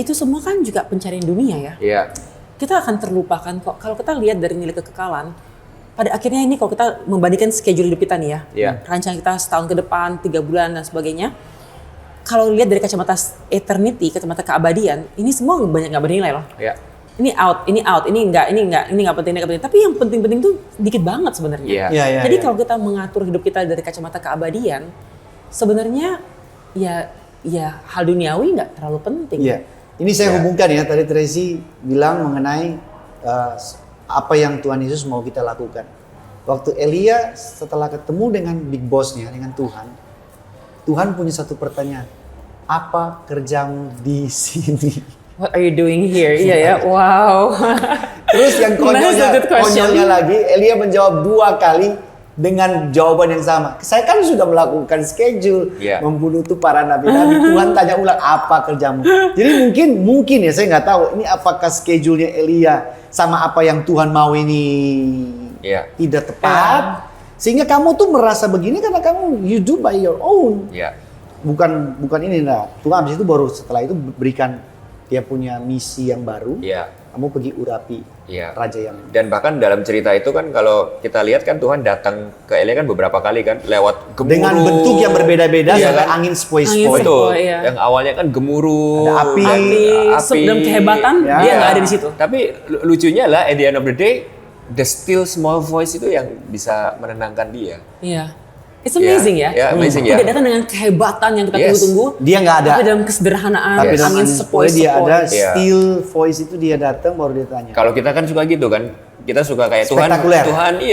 Itu semua kan juga pencarian dunia ya. Kita akan terlupakan kok kalau kita lihat dari nilai kekekalan. Pada akhirnya ini kalau kita membandingkan schedule hidup kita nih rancangan kita setahun ke depan, 3 bulan dan sebagainya. Kalau lihat dari kacamata eternity, kacamata keabadian, ini semua banyak nggak bernilai loh. Ini out, ini nggak penting. Tapi yang penting-penting tuh dikit banget sebenarnya. Jadi kalau kita mengatur hidup kita dari kacamata keabadian, sebenarnya ya hal duniawi nggak terlalu penting. Ini saya hubungkan ya, tadi Tracy bilang mengenai apa yang Tuhan Yesus mau kita lakukan. Waktu Elia setelah ketemu dengan big boss-nya, dengan Tuhan punya satu pertanyaan. Apa kerjamu di sini? What are you doing here? Wow. Terus yang konyolnya lagi, Elia menjawab 2 kali dengan jawaban yang sama. Saya kan sudah melakukan schedule, membunuh tuh para nabi-nabi. Tuhan tanya ulang, apa kerjamu? Jadi mungkin ya, saya nggak tahu. Ini apakah schedule-nya Elia sama apa yang Tuhan mau ini tidak tepat, sehingga kamu tuh merasa begini karena kamu you do by your own. Bukan ini lah. Tuhan habis itu baru setelah itu berikan dia punya misi yang baru. Kamu pergi urapi raja yang. Dan bahkan dalam cerita itu kan kalau kita lihat kan Tuhan datang ke Elia kan beberapa kali kan lewat gemuruh. Dengan bentuk yang berbeda-beda sampai angin sepoi-sepoi. Yang awalnya kan gemuruh. Ada api. Dan kehebatan dia nggak ada di situ. Tapi lucunya lah at the end of the day, the still small voice itu yang bisa menenangkan dia. It's amazing amazing Tidak datang dengan kehebatan yang kita tunggu-tunggu. Dia nggak ada. Tapi dalam kesederhanaan, angin sepoi-sepoi. Dia ada still voice itu dia datang baru dia tanya. Kalau kita kan suka gitu kan. Kita suka kayak Tuhan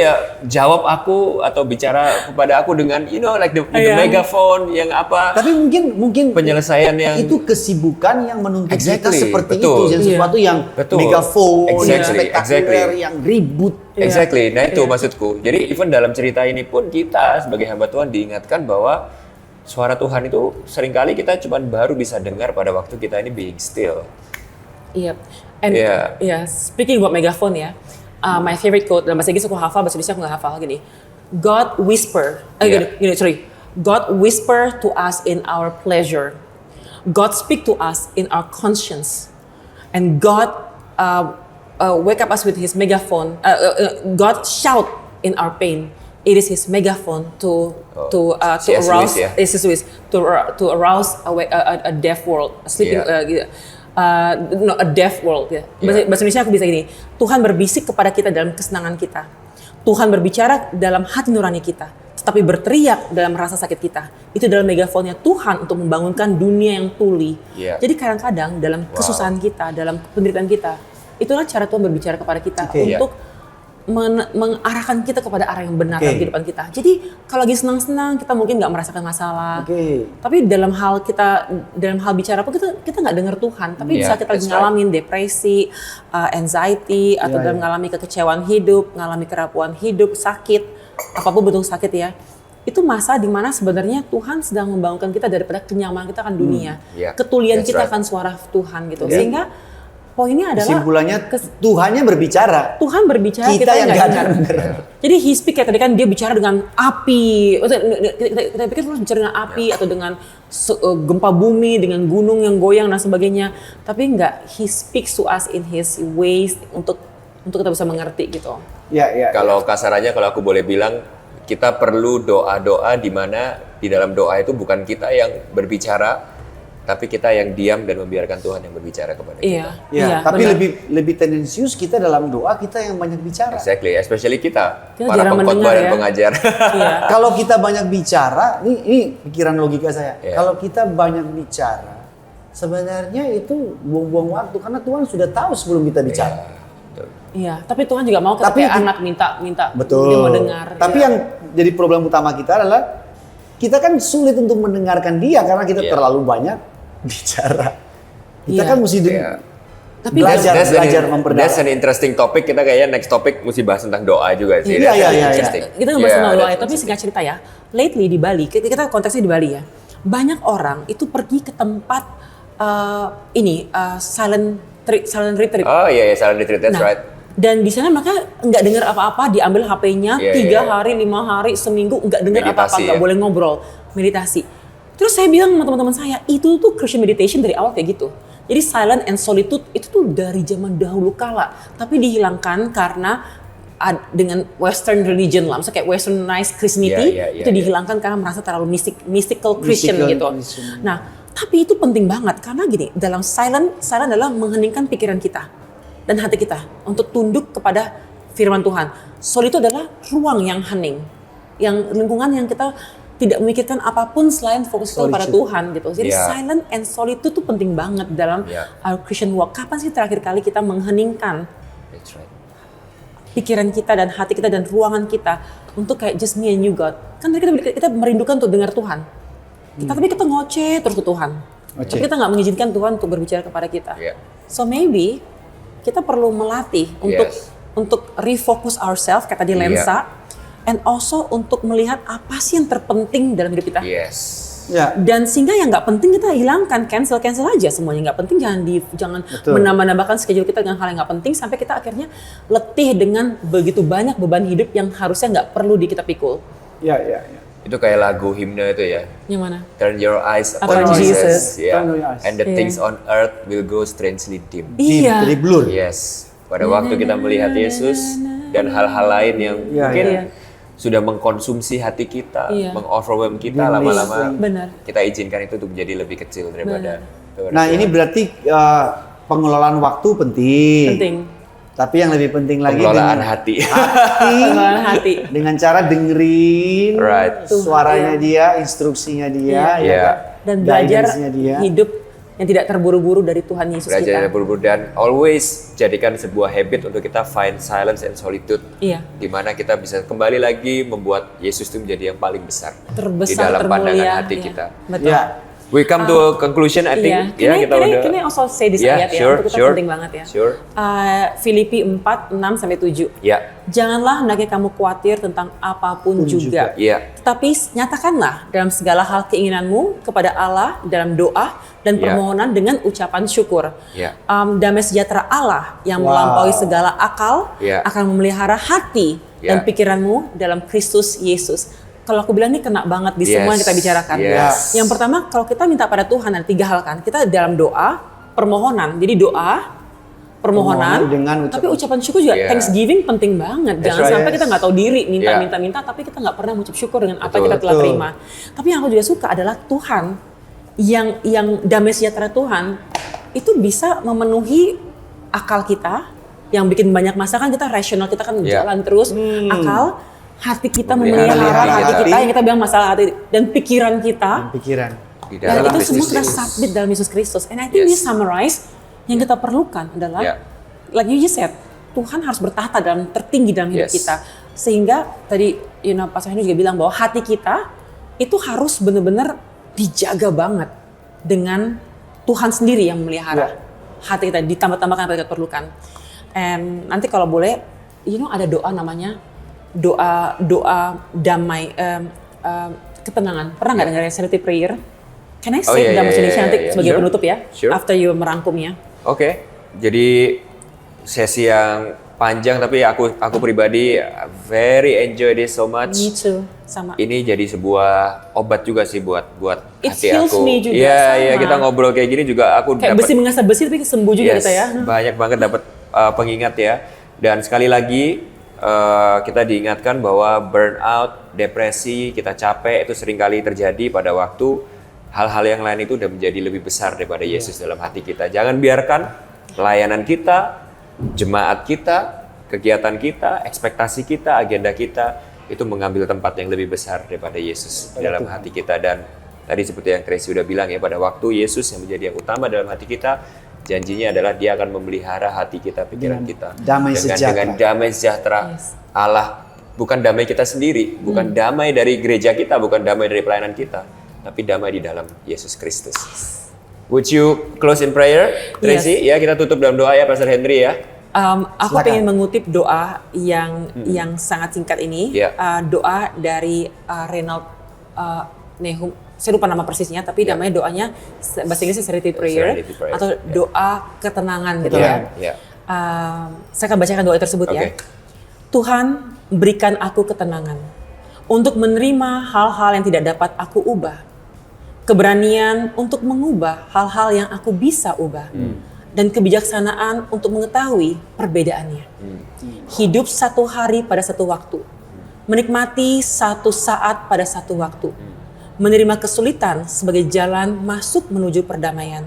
jawab aku atau bicara kepada aku dengan like the megaphone yang apa. Tapi mungkin penyelesaian yang itu kesibukan yang menuntut kita seperti itu, yang sesuatu yang megaphone, yang spektakuler, yang ribut. Nah itu maksudku. Jadi even dalam cerita ini pun kita sebagai hamba Tuhan diingatkan bahwa suara Tuhan itu seringkali kita cuma baru bisa dengar pada waktu kita ini being still. And speaking about megaphone ya. My favorite quote dalam bahasa Inggris aku hafal, bahasa Indonesia aku nggak hafal gini. God whisper, God whisper to us in our pleasure. God speak to us in our conscience, and God wake up us with His megaphone. God shout in our pain. It is His megaphone to arouse. To arouse a deaf world, a sleeping. A deaf world. Ya. Bahasa Indonesia aku bisa gini. Tuhan berbisik kepada kita dalam kesenangan kita. Tuhan berbicara dalam hati nurani kita, tetapi berteriak dalam rasa sakit kita. Itu adalah megafonnya Tuhan untuk membangunkan dunia yang tuli. Jadi kadang-kadang dalam kesusahan kita, dalam penderitaan kita, itulah cara Tuhan berbicara kepada kita untuk mengarahkan kita kepada arah yang benar dalam kehidupan kita. Jadi kalau lagi senang-senang kita mungkin nggak merasakan masalah, tapi dalam hal bicara pun kita nggak dengar Tuhan. Tapi bisa kita ngalamin depresi, anxiety, atau dalam mengalami kekecewaan hidup, mengalami kerapuan hidup, sakit, apapun bentuk sakit ya. Itu masa di mana sebenarnya Tuhan sedang membangunkan kita daripada kenyamanan kita akan dunia, ketulian kita akan suara Tuhan gitu. Sehingga poinnya adalah kesimpulannya Tuhannya berbicara. Tuhan berbicara, kita yang nggak dengar. Jadi He speak kayak tadi kan dia bicara dengan api. Kita pikir terus bicara dengan api atau dengan gempa bumi, dengan gunung yang goyang dan sebagainya. Tapi enggak, He speaks to us in His ways untuk kita bisa mengerti gitu. Kalau kasarannya, kalau aku boleh bilang, kita perlu doa-doa di mana di dalam doa itu bukan kita yang berbicara, tapi kita yang diam dan membiarkan Tuhan yang berbicara kepada kita. Tapi lebih tendensius kita dalam doa, kita yang banyak bicara. Exactly, especially kita para pengkhotbah dan pengajar. Kalau kita banyak bicara, ini pikiran logika saya. Kalau kita banyak bicara, sebenarnya itu buang-buang waktu karena Tuhan sudah tahu sebelum kita bicara. Tapi Tuhan juga mau kita kayak anak minta dia mau dengar. Tapi yang jadi problem utama kita adalah kita kan sulit untuk mendengarkan Dia karena kita terlalu banyak bicara. Kita kan mesti tapi belajar memperdalam. That's an interesting topic. Kita kayaknya next topic mesti bahas tentang doa juga sih. Kita ngebahas tentang doa, tapi singkat cerita ya. Lately di Bali, kita konteksnya di Bali ya. Banyak orang itu pergi ke tempat silent retreat. Oh iya, silent retreat, that's right. Dan di sana mereka nggak dengar apa-apa, diambil HP-nya 3 hari, 5 hari, seminggu nggak dengar apa-apa, nggak boleh ngobrol, meditasi. Terus saya bilang sama teman-teman saya, itu tuh Christian meditation dari awal kayak gitu. Jadi silent and solitude itu tuh dari zaman dahulu kala, tapi dihilangkan karena dengan Western religion lah, misalnya kayak Westernized Christianity itu dihilangkan karena merasa terlalu mystical Christian gitu. Nah, tapi itu penting banget karena gini, dalam silent adalah mengheningkan pikiran kita dan hati kita untuk tunduk kepada firman Tuhan. Solitude adalah ruang yang hening, yang lingkungan yang kita tidak memikirkan apapun selain fokus pada Tuhan gitu. Jadi silent and solitude itu penting banget dalam our Christian walk. Kapan sih terakhir kali kita mengheningkan pikiran kita dan hati kita dan ruangan kita untuk kayak just me and you God. Kan kita merindukan untuk dengar Tuhan. Tapi kita ngoceh terus ke Tuhan. Tapi kita nggak mengizinkan Tuhan untuk berbicara kepada kita. So maybe kita perlu melatih untuk refocus ourselves kayak tadi lensa. And also untuk melihat apa sih yang terpenting dalam hidup kita. Dan sehingga yang nggak penting kita hilangkan, cancel aja semuanya. Nggak penting jangan menambah-nambahkan schedule kita dengan hal yang nggak penting sampai kita akhirnya letih dengan begitu banyak beban hidup yang harusnya nggak perlu kita pikul. Itu kayak lagu himne itu ya. Yang mana? Turn your eyes upon Jesus. And the things on earth will go strangely dim. Jadi blur. Pada waktu kita melihat Yesus dan hal-hal lain yang mungkin sudah mengkonsumsi hati kita, mengoverwhelm kita lama-lama, kita izinkan itu untuk menjadi lebih kecil daripada. Nah ini berarti pengelolaan waktu penting. Tapi yang lebih penting lagi pengelolaan hati. Dengan cara dengerin suaranya dia, instruksinya dia, dan belajar hidup yang tidak terburu-buru dari Tuhan Yesus kita. Belajar terburu-buru dan always jadikan sebuah habit untuk kita find silence and solitude. Di mana kita bisa kembali lagi membuat Yesus itu menjadi yang paling besar. Terbesar, di dalam termulia, pandangan hati kita. Betul. We come to a conclusion, I think. Can I also say this ayat sure, untuk kita penting banget ya. Sure. Filipi 4:6-7. Janganlah hendaknya kamu khawatir tentang apapun juga. Tetapi nyatakanlah dalam segala hal keinginanmu kepada Allah dalam doa dan permohonan dengan ucapan syukur. Damai sejahtera Allah yang melampaui segala akal akan memelihara hati dan pikiranmu dalam Kristus Yesus. Kalau aku bilang ini kena banget di semua yang kita bicarakan. Yang pertama, kalau kita minta pada Tuhan ada 3 hal kan. Kita dalam doa, permohonan. Jadi doa, permohonan, tapi ucapan syukur juga. Thanksgiving penting banget. Jangan sampai kita nggak tahu diri, minta, tapi kita nggak pernah mengucap syukur dengan apa yang kita telah terima. Tapi yang aku juga suka adalah Tuhan, yang damai sejahtera Tuhan, itu bisa memenuhi akal kita, yang bikin banyak masalah kan kita rasional, kita kan jalan terus, akal, hati kita memelihara hati kita, yang kita bilang masalah hati, dan pikiran kita. Dan itu semua kita submit dalam Yesus Kristus. And I think this summarize yang kita perlukan adalah, like you just said, Tuhan harus bertahta dalam tertinggi dalam hidup kita. Sehingga tadi, Pak Soehardi juga bilang bahwa hati kita itu harus benar-benar dijaga banget dengan Tuhan sendiri yang memelihara hati kita, ditambah-tambahkan apa yang kita perlukan. And nanti kalau boleh, ada doa namanya doa damai, ketenangan. Pernah nggak dengar Serenity Prayer? Can I say dalam bahasa Indonesia nanti sebagai penutup ya? After you merangkumnya. Oke. Jadi sesi yang panjang, tapi aku pribadi very enjoy this so much. Me too, sama. Ini jadi sebuah obat juga sih buat It hati heals aku. me juga. Iya, kita ngobrol kayak gini juga aku kayak besi mengasah besi tapi sembuh juga kita ya. Banyak banget dapat pengingat ya. Dan sekali lagi kita diingatkan bahwa burnout, depresi, kita capek itu seringkali terjadi pada waktu hal-hal yang lain itu udah menjadi lebih besar daripada Yesus dalam hati kita. Jangan biarkan layanan kita, jemaat kita, kegiatan kita, ekspektasi kita, agenda kita itu mengambil tempat yang lebih besar daripada Yesus dalam hati kita. Dan tadi seperti yang Tracy udah bilang ya, pada waktu Yesus yang menjadi yang utama dalam hati kita, janjinya adalah Dia akan memelihara hati kita, pikiran kita dengan damai sejahtera Allah. Bukan damai kita sendiri, bukan damai dari gereja kita, bukan damai dari pelayanan kita, tapi damai di dalam Yesus Kristus. Would you close in prayer, Tracy? Ya, kita tutup dalam doa ya, Pastor Henry ya. Aku pengen mengutip doa yang sangat singkat ini, doa dari Reinald Nehum. Saya lupa nama persisnya, tapi namanya doanya bahasa Inggrisnya Serenity Prayer atau doa ketenangan gitu ya. Saya akan bacakan doa tersebut ya. Tuhan, berikan aku ketenangan untuk menerima hal-hal yang tidak dapat aku ubah, keberanian untuk mengubah hal-hal yang aku bisa ubah, dan kebijaksanaan untuk mengetahui perbedaannya. Hidup satu hari pada satu waktu, menikmati satu saat pada satu waktu, menerima kesulitan sebagai jalan masuk menuju perdamaian,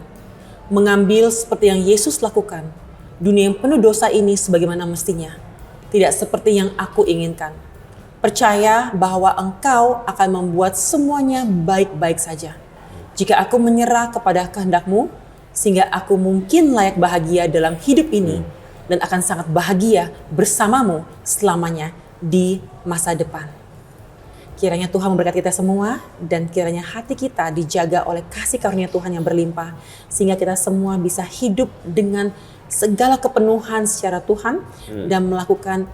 mengambil seperti yang Yesus lakukan, dunia yang penuh dosa ini sebagaimana mestinya, tidak seperti yang aku inginkan. Percaya bahwa Engkau akan membuat semuanya baik-baik saja. Jika aku menyerah kepada kehendak-Mu, sehingga aku mungkin layak bahagia dalam hidup ini, dan akan sangat bahagia bersama-Mu selamanya di masa depan. Kiranya Tuhan memberkati kita semua, dan kiranya hati kita dijaga oleh kasih karunia Tuhan yang berlimpah, sehingga kita semua bisa hidup dengan segala kepenuhan secara Tuhan, dan melakukan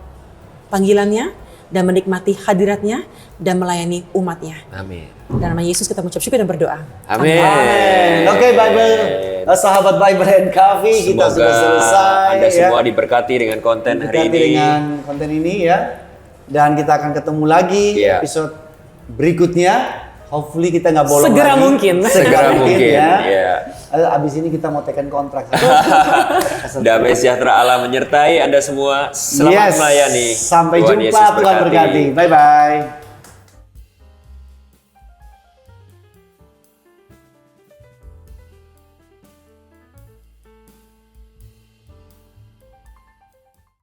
panggilannya, dan menikmati hadiratnya, dan melayani umatnya. Amin. Dalam nama Yesus kita mengucap syukur dan berdoa. Amin. Oke, Bible, sahabat Bible and Coffee, kita sudah selesai. Anda semua diberkati dengan konten hari ini. Dengan konten ini ya. Dan kita akan ketemu lagi episode berikutnya. Hopefully kita nggak bolong segera lagi. Mungkin. Segera mungkin ya. Abis ini kita mau tekan kontrak. Damai sejahtera Allah menyertai Anda semua. Selamat melayani. Sampai jumpa, Tuhan berkati. Bye-bye.